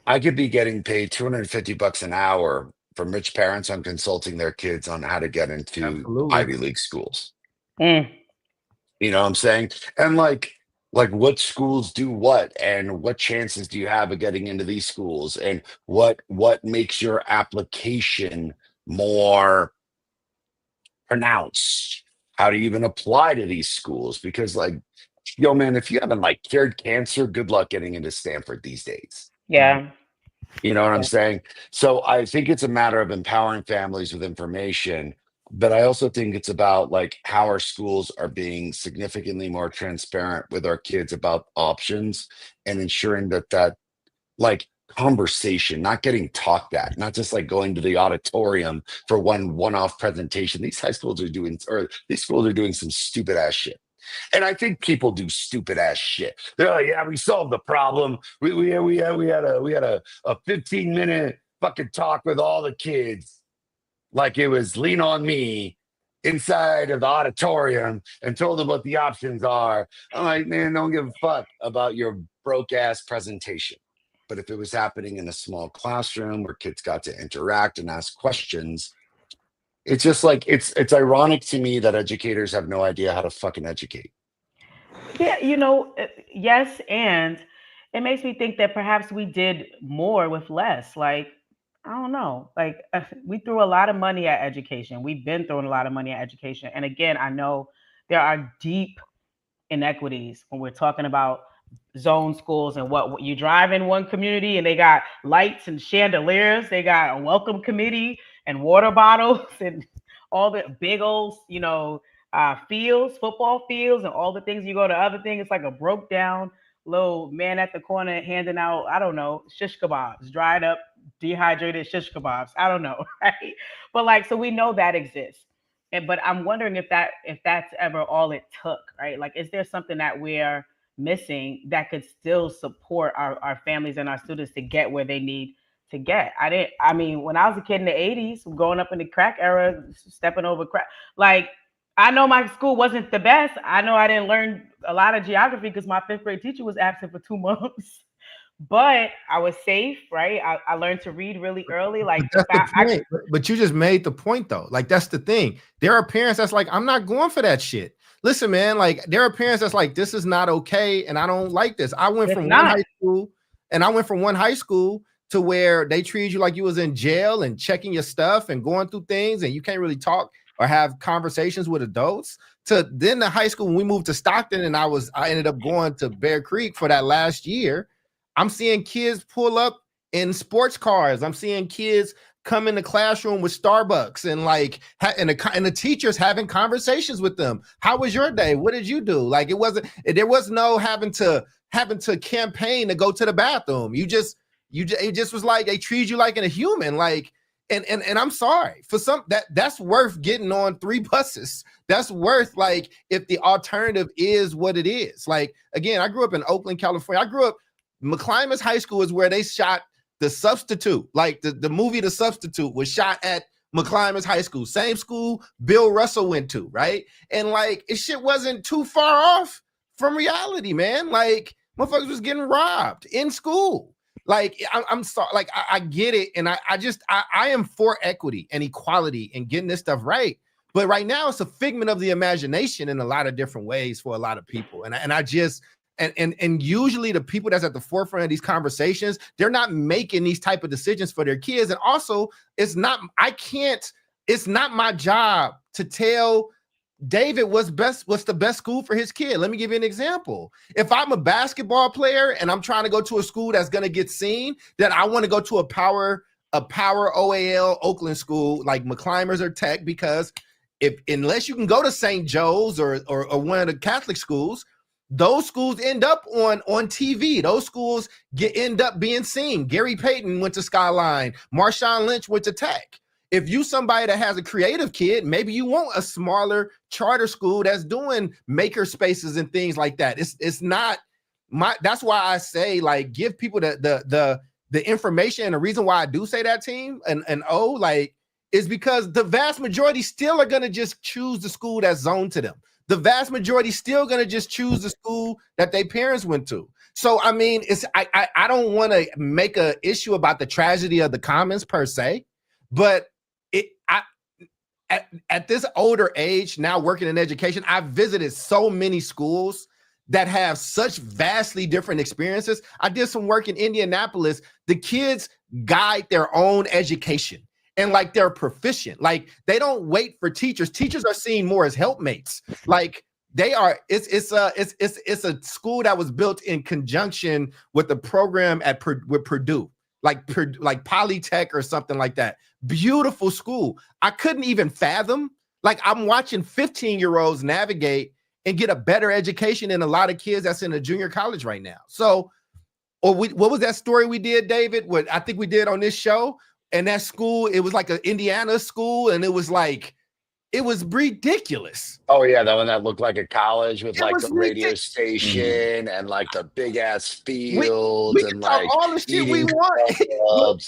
I could be getting paid $250 an hour from rich parents on consulting their kids on how to get into Ivy League schools. You know what I'm saying? And like what schools do what, and what chances do you have of getting into these schools, and what makes your application more pronounced? How do you even apply to these schools? Because like, yo, man, if you haven't like cured cancer, good luck getting into Stanford these days. Yeah. You know what I'm saying? So I think it's a matter of empowering families with information, but I also think it's about like how our schools are being significantly more transparent with our kids about options, and ensuring that like conversation, not getting talked at, not just like going to the auditorium for one-off presentation. These high schools are doing, or these schools are doing some stupid ass shit. And I think people do stupid ass shit. They're like, yeah, we solved the problem. We had a 15-minute fucking talk with all the kids, like it was Lean on Me, inside of the auditorium, and told them what the options are. I'm like, man, don't give a fuck about your broke ass presentation. But if it was happening in a small classroom where kids got to interact and ask questions, it's just like it's ironic to me that educators have no idea how to fucking educate. Yeah, yes, and it makes me think that perhaps we did more with less. Like, I don't know. Like, we threw a lot of money at education. We've been throwing a lot of money at education. And again, I know there are deep inequities when we're talking about zone schools, and what you drive in one community and they got lights and chandeliers, they got a welcome committee and water bottles and all the big old fields, football fields, and all the things. You go to other thing, it's like a broke down little man at the corner handing out, I don't know, shish kebabs, dried up dehydrated shish kebabs, I don't know. Right? But like, so we know that exists. But I'm wondering if that's ever all it took, right? Like, is there something that we're missing that could still support our families and our students to get where they need to get. I mean, when I was a kid in the 80s, growing up in the crack era, stepping over crack, like, I know my school wasn't the best. I know I didn't learn a lot of geography because my fifth grade teacher was absent for 2 months. But I was safe, right? I learned to read really early. Like, that's the point. But you just made the point though. Like, that's the thing. There are parents that's like, I'm not going for that shit. Listen, man, like, there are parents that's like, this is not okay, and I don't like this. I went from one high school to where they treated you like you was in jail and checking your stuff and going through things, and you can't really talk or have conversations with adults. To then the high school, when we moved to Stockton, and I ended up going to Bear Creek for that last year. I'm seeing kids pull up in sports cars. I'm seeing kids come in the classroom with Starbucks and like, and the teachers having conversations with them. How was your day? What did you do? Like, there was no having to campaign to go to the bathroom. It just was like, they treat you like a human. Like, and I'm sorry for that's worth getting on 3 buses. That's worth, like, if the alternative is what it is. Like, again, I grew up in Oakland, California. McClymonds High School is where they shot The Substitute. Like, the movie The Substitute was shot at McClymonds High School, same school Bill Russell went to, right? And like, it shit wasn't too far off from reality, man. Like, motherfuckers was getting robbed in school. Like, I'm sorry, like, I get it, and I am for equity and equality and getting this stuff right. But right now, it's a figment of the imagination in a lot of different ways for a lot of people, and I just. And usually the people that's at the forefront of these conversations, they're not making these type of decisions for their kids. And also, it's not my job to tell David what's the best school for his kid. Let me give you an example. If I'm a basketball player and I'm trying to go to a school that's going to get seen, then I want to go to a power OAL Oakland school like McClymonds or Tech, because unless you can go to St. Joe's or one of the Catholic schools, those schools end up on TV. Those schools end up being seen. Gary Payton went to Skyline. Marshawn Lynch went to Tech. If you somebody that has a creative kid, maybe you want a smaller charter school that's doing maker spaces and things like that. It's not that's why I say, like, give people the information. And the reason why I do say that, team and like, is because the vast majority still are gonna just choose the school that's zoned to them. The vast majority still going to just choose the school that their parents went to. So, I mean, I don't want to make an issue about the tragedy of the commons per se, but at this older age, now working in education, I've visited so many schools that have such vastly different experiences. I did some work in Indianapolis. The kids guide their own education. And like, they're proficient. Like, they don't wait for teachers. Teachers are seen more as helpmates. Like, they are. It's a school that was built in conjunction with the program with Purdue, like Polytech or something like that. Beautiful school. I couldn't even fathom. Like, I'm watching 15-year-olds navigate and get a better education than a lot of kids that's in a junior college right now. So, what was that story we did, David? What I think we did on this show. And that school, it was like an Indiana school, and it was ridiculous. Oh yeah, that one that looked like a college with like the radio station and like the big ass fields we and like all the shit we want.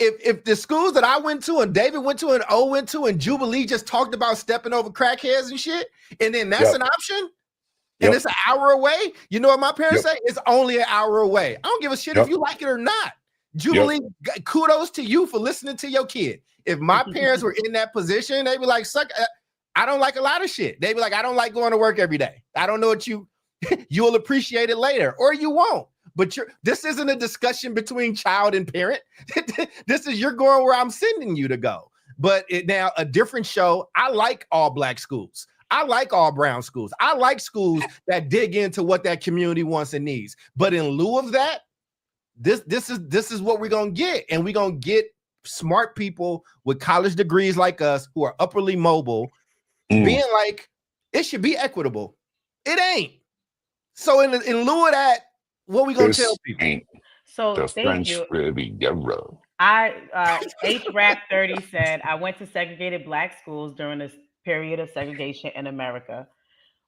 If the schools that I went to and David went to and O went to and Jubilee just talked about stepping over crackheads and shit, and then that's an option, and it's an hour away. You know what my parents say? It's only an hour away. I don't give a shit if you like it or not. Jubilee, kudos to you for listening to your kid. If my parents were in that position, they'd be like, "Suck." I don't like a lot of shit. They'd be like, "I don't like going to work every day. I don't know what you'll appreciate it later, or you won't." But this isn't a discussion between child and parent. This is you're going where I'm sending you to go. But now a different show. I like all black schools. I like all brown schools. I like schools that dig into what that community wants and needs. But in lieu of that, this is what we're gonna get, and we're gonna get smart people with college degrees like us who are upperly mobile being like, it should be equitable. It ain't. So in lieu of that, what we gonna tell people? So the thank French you. Riviera. HRAP 30 said, I went to segregated black schools during this period of segregation in America.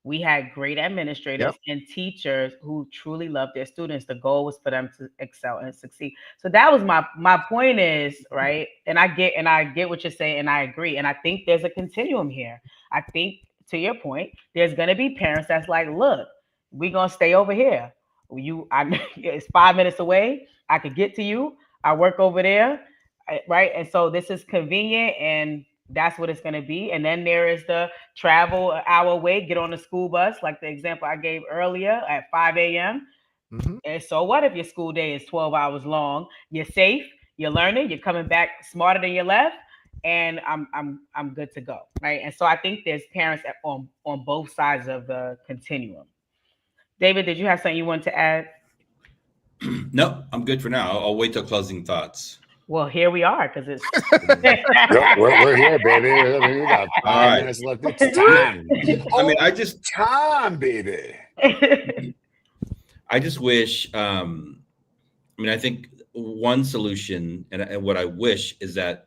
We had great administrators and teachers who truly loved their students. The goal was for them to excel and succeed. So that was my point is, right? And I get what you're saying, and I agree. And I think there's a continuum here. I think, to your point, there's gonna be parents that's like, look, we're gonna stay over here. It's 5 minutes away. I could get to you. I work over there, right? And so this is convenient, and that's what it's going to be. And then there is the travel an hour away, get on the school bus, like the example I gave earlier at 5 a.m. Mhm. And so what if your school day is 12 hours long? You're safe, you're learning, you're coming back smarter than you left, and I'm good to go, right? And so I think there's parents on both sides of the continuum. David, did you have something you wanted to add? No, I'm good for now. I'll wait till closing thoughts. Well, here we are, because it's Yep, we're here, baby. We got 5 minutes left. It's time. I mean, time, baby. I just wish. I think one solution, and what I wish is that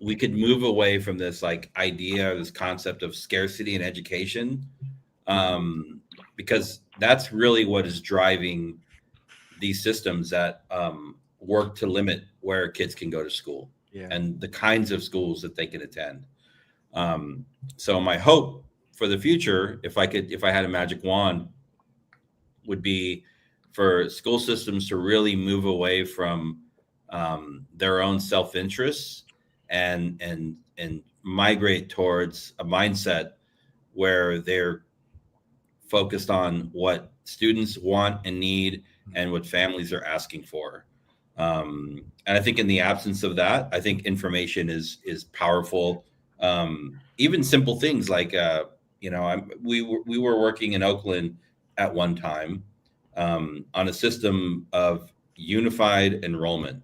we could move away from this idea, this concept of scarcity in education, because that's really what is driving these systems that work to limit where kids can go to school and the kinds of schools that they can attend. So my hope for the future, if I had a magic wand, would be for school systems to really move away from their own self-interests and migrate towards a mindset where they're focused on what students want and need and what families are asking for. And I think in the absence of that, I think information is powerful. Even simple things like, we were working in Oakland at one time on a system of unified enrollment.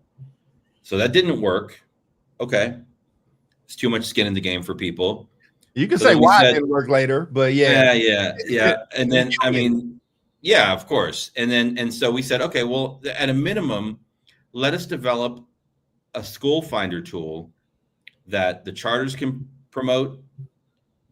So that didn't work. Okay. It's too much skin in the game for people. You can say why it didn't work later, but yeah. And then, of course. And so we said, okay, well, at a minimum, let us develop a school finder tool that the charters can promote,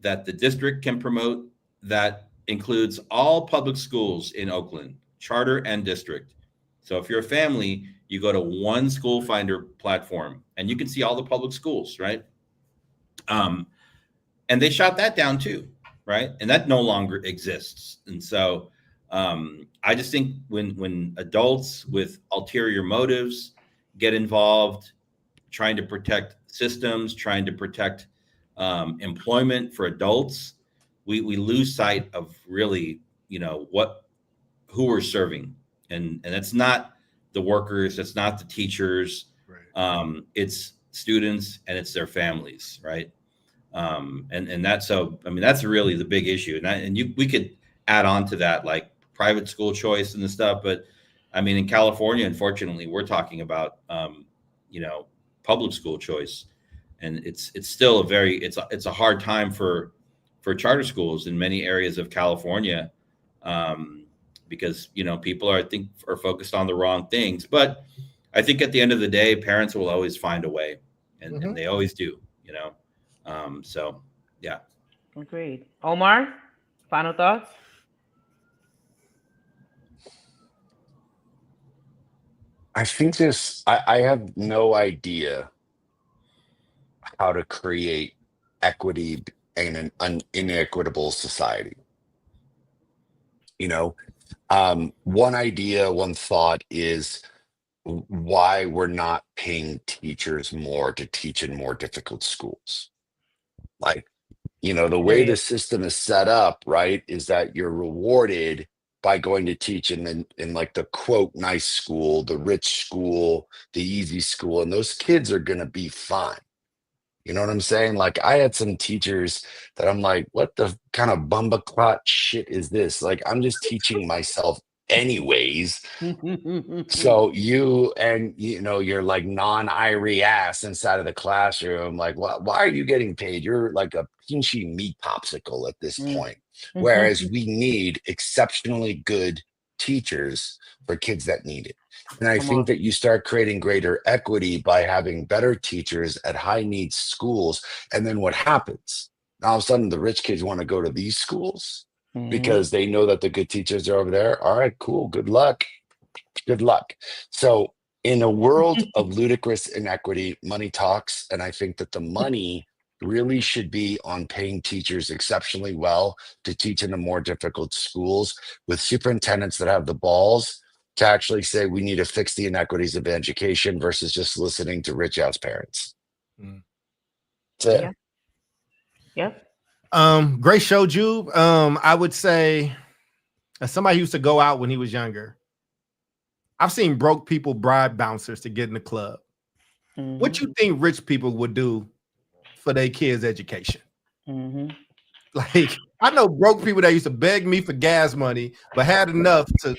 that the district can promote, that includes all public schools in Oakland, charter and district. So if you're a family, you go to one school finder platform and you can see all the public schools, right? And they shot that down too, right? And that no longer exists. And so I just think when adults with ulterior motives get involved, trying to protect systems, trying to protect employment for adults, we lose sight of really, who we're serving. And that's not the workers, that's not the teachers, right. It's students and it's their families, right? And that's that's really the big issue. And we could add on to that, like private school choice and the stuff. But in California, unfortunately, we're talking about, public school choice. And it's still it's a hard time for charter schools in many areas of California, because, people are focused on the wrong things. But I think at the end of the day, parents will always find a way, and they always do, So, yeah. Agreed. Omar, final thoughts? I think I have no idea how to create equity in an inequitable society. One idea, one thought is why we're not paying teachers more to teach in more difficult schools. The way the system is set up, right, is that you're rewarded by going to teach in like the quote nice school, the rich school, the easy school, and those kids are gonna be fine. You know what I'm saying? Like, I had some teachers that I'm like, what the kind of bumbaclot shit is this? Like, I'm just teaching myself anyways. So you're like non-Irie ass inside of the classroom. Like, why are you getting paid? You're like a pinchy meat popsicle at this point. Whereas we need exceptionally good teachers for kids that need it. And I think that you start creating greater equity by having better teachers at high needs schools. And then what happens? Now all of a sudden the rich kids want to go to these schools Mhm. because they know that the good teachers are over there. All right, cool. Good luck. Good luck. So in a world of ludicrous inequity, money talks, and I think that the money really should be on paying teachers exceptionally well to teach in the more difficult schools with superintendents that have the balls to actually say we need to fix the inequities of education versus just listening to rich ass parents. Mm. That's it. Yeah. Yep. Great show, Jube. I would say, as somebody who used to go out when he was younger, I've seen broke people bribe bouncers to get in the club. What Mhm. you think rich people would do for their kids' education? Mhm. Like, I know broke people that used to beg me for gas money, but had enough to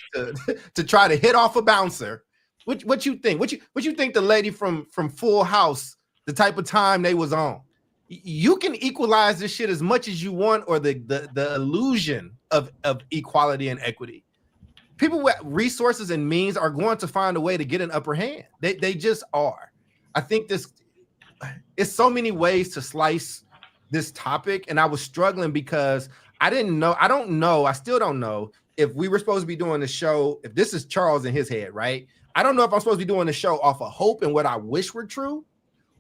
to try to hit off a bouncer. What you think? What you think the lady from Full House, the type of time they was on? You can equalize this shit as much as you want, or the illusion of equality and equity. People with resources and means are going to find a way to get an upper hand. They just are. I think it's so many ways to slice this topic, and I was struggling because I don't know, I still don't know if we were supposed to be doing the show, if this is Charles in his head, right? I don't know if I'm supposed to be doing the show off of hope and what I wish were true,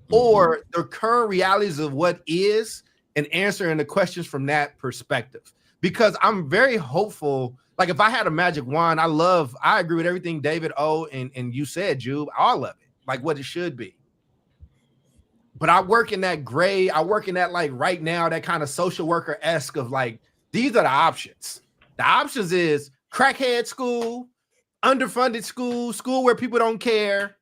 or the current realities of what is, and answering the questions from that perspective. Because I'm very hopeful. Like, if I had a magic wand, I agree with everything David O and you said, Jube, all of it, like what it should be. But I work in that gray, I work in that, like, right now, that kind of social worker-esque of like, these are the options. The options is crackhead school, underfunded school where people don't care,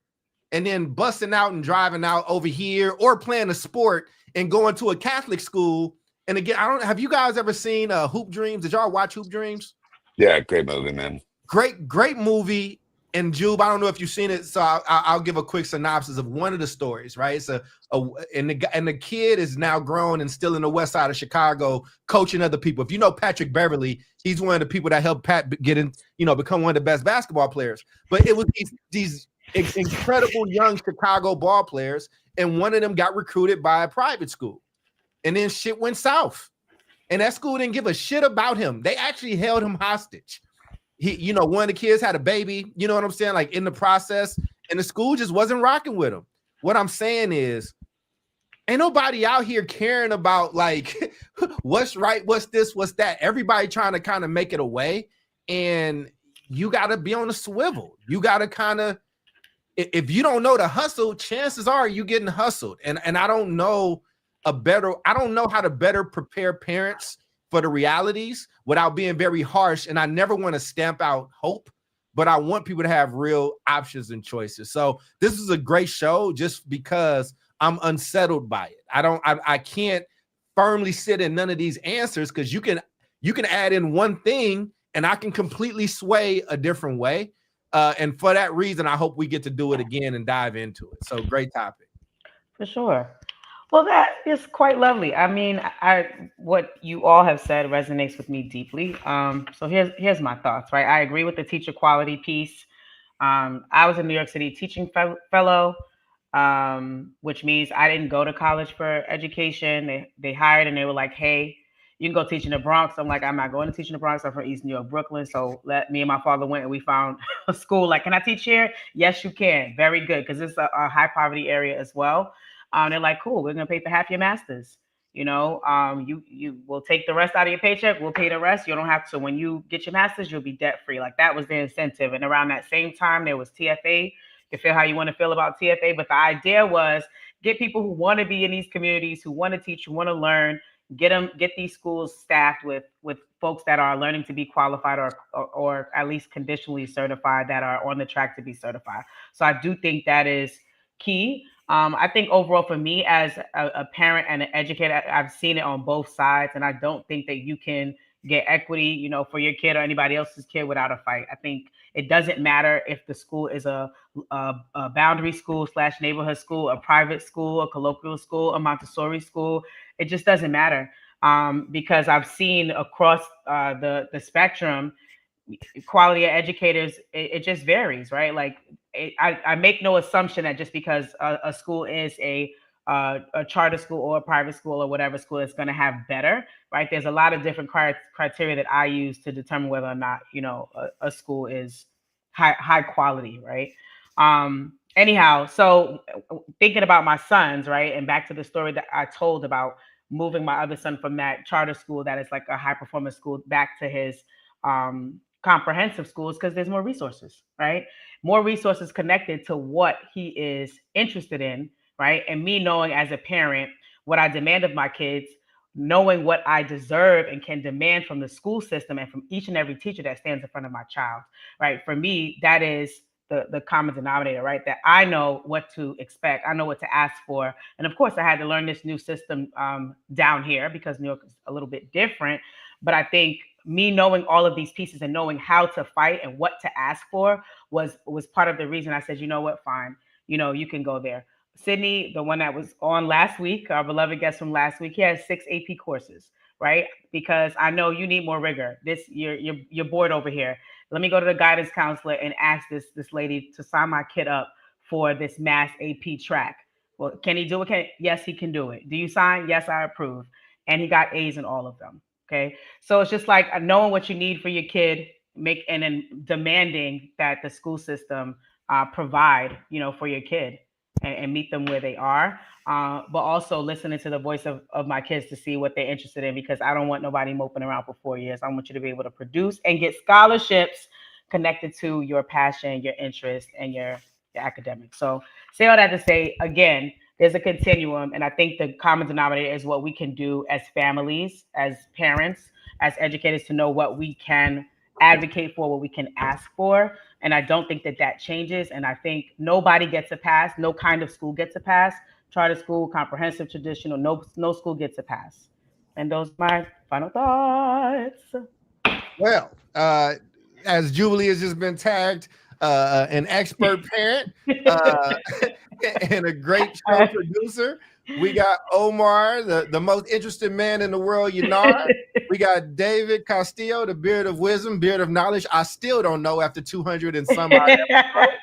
and then busting out and driving out over here, or playing a sport and going to a Catholic school. And again, have you guys ever seen Hoop Dreams? Did y'all watch Hoop Dreams? Yeah, great movie, man. Great movie. And Jube, I don't know if you've seen it, so I'll give a quick synopsis of one of the stories, right? It's and the kid is now grown and still in the west side of Chicago, coaching other people. If you know Patrick Beverly, he's one of the people that helped Pat get in, become one of the best basketball players. But it was these incredible young Chicago ball players, and one of them got recruited by a private school, and then shit went south, and that school didn't give a shit about him. They actually held him hostage. One of the kids had a baby, you know what I'm saying? Like, in the process, and the school just wasn't rocking with him. What I'm saying is, ain't nobody out here caring about, like, what's right, what's this, what's that. Everybody trying to kind of make it away, and you got to be on the swivel. You got to kind of, if you don't know the hustle, chances are you getting hustled. And I don't know how to better prepare parents for the realities without being very harsh. And I never want to stamp out hope, but I want people to have real options and choices. So this is a great show just because I'm unsettled by it. I can't firmly sit in none of these answers, because you can add in one thing and I can completely sway a different way. And for that reason, I hope we get to do it again and dive into it. So great topic. For sure. Well, that is quite lovely. I mean, what you all have said resonates with me deeply. So here's my thoughts, right? I agree with the teacher quality piece. I was a New York City teaching fellow, which means I didn't go to college for education. They hired, and they were like, hey, you can go teach in the Bronx. I'm like, I'm not going to teach in the Bronx. I'm from East New York, Brooklyn. So me and my father went, and we found a school. Like, can I teach here? Yes, you can. Very good, because it's a high poverty area as well. They're like, cool, we're gonna pay for half your master's. You will take the rest out of your paycheck. We'll pay the rest. You don't have to. When you get your master's, you'll be debt free. Like, that was the incentive. And around that same time, there was TFA. You can feel how you want to feel about TFA, but the idea was get people who want to be in these communities, who want to teach, who want to learn, get these schools staffed with folks that are learning to be qualified, or at least conditionally certified, that are on the track to be certified. So I do think that is key. I think overall, for me as a parent and an educator, I've seen it on both sides, and I don't think that you can get equity, for your kid or anybody else's kid without a fight. I think it doesn't matter if the school is a boundary school / neighborhood school, a private school, a colloquial school, a Montessori school. It just doesn't matter, because I've seen across the spectrum, quality of educators, it just varies, right? Like, I make no assumption that just because a school is a a charter school or a private school or whatever school is going to have better, right? There's a lot of different criteria that I use to determine whether or not, a school is high quality, right? Anyhow, so thinking about my sons, right? And back to the story that I told about moving my other son from that charter school that is like a high performance school back to his comprehensive schools, because there's more resources, right? More resources connected to what he is interested in, right? And me knowing as a parent what I demand of my kids, knowing what I deserve and can demand from the school system and from each and every teacher that stands in front of my child, right? For me, that is the common denominator, right? That I know what to expect. I know what to ask for. And of course, I had to learn this new system down here because New York is a little bit different. But I think me knowing all of these pieces and knowing how to fight and what to ask for was part of the reason I said, you know what, fine, you can go there. Sydney, the one that was on last week, our beloved guest from last week, he has 6 AP courses, right? Because I know you need more rigor. You're bored over here. Let me go to the guidance counselor and ask this lady to sign my kid up for this math AP track. Well, can he do it? Yes, he can do it. Do you sign? Yes, I approve. And he got A's in all of them. Okay. So it's just like knowing what you need for your kid, and then demanding that the school system provide, for your kid and meet them where they are. But also listening to the voice of my kids to see what they're interested in, because I don't want nobody moping around for 4 years. I want you to be able to produce and get scholarships connected to your passion, your interest, and your academics. So say all that to say, again, there's a continuum. And I think the common denominator is what we can do as families, as parents, as educators, to know what we can advocate for, what we can ask for. And I don't think that changes. And I think nobody gets a pass. No kind of school gets a pass. Charter school, comprehensive, traditional, no school gets a pass. And those are my final thoughts. Well, as Jubilee has just been tagged, an expert parent and a great show producer. We got Omar, the most interesting man in the world, We got David Castillo, the beard of wisdom, beard of knowledge. I still don't know after 200 and some odd episodes.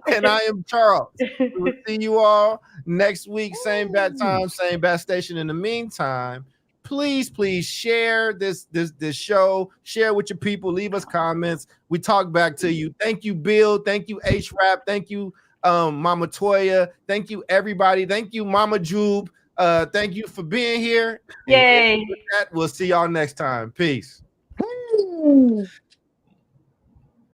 And I am Charles. We will see you all next week, same bad time, same bad station. In the meantime, please share this show. Share with your people. Leave us comments. We talk back to you. Thank you, Bill. Thank you, H-Rap. Thank you, Mama Toya. Thank you, everybody. Thank you, Mama Jube. Thank you for being here. Yay. And with that, we'll see y'all next time. Peace.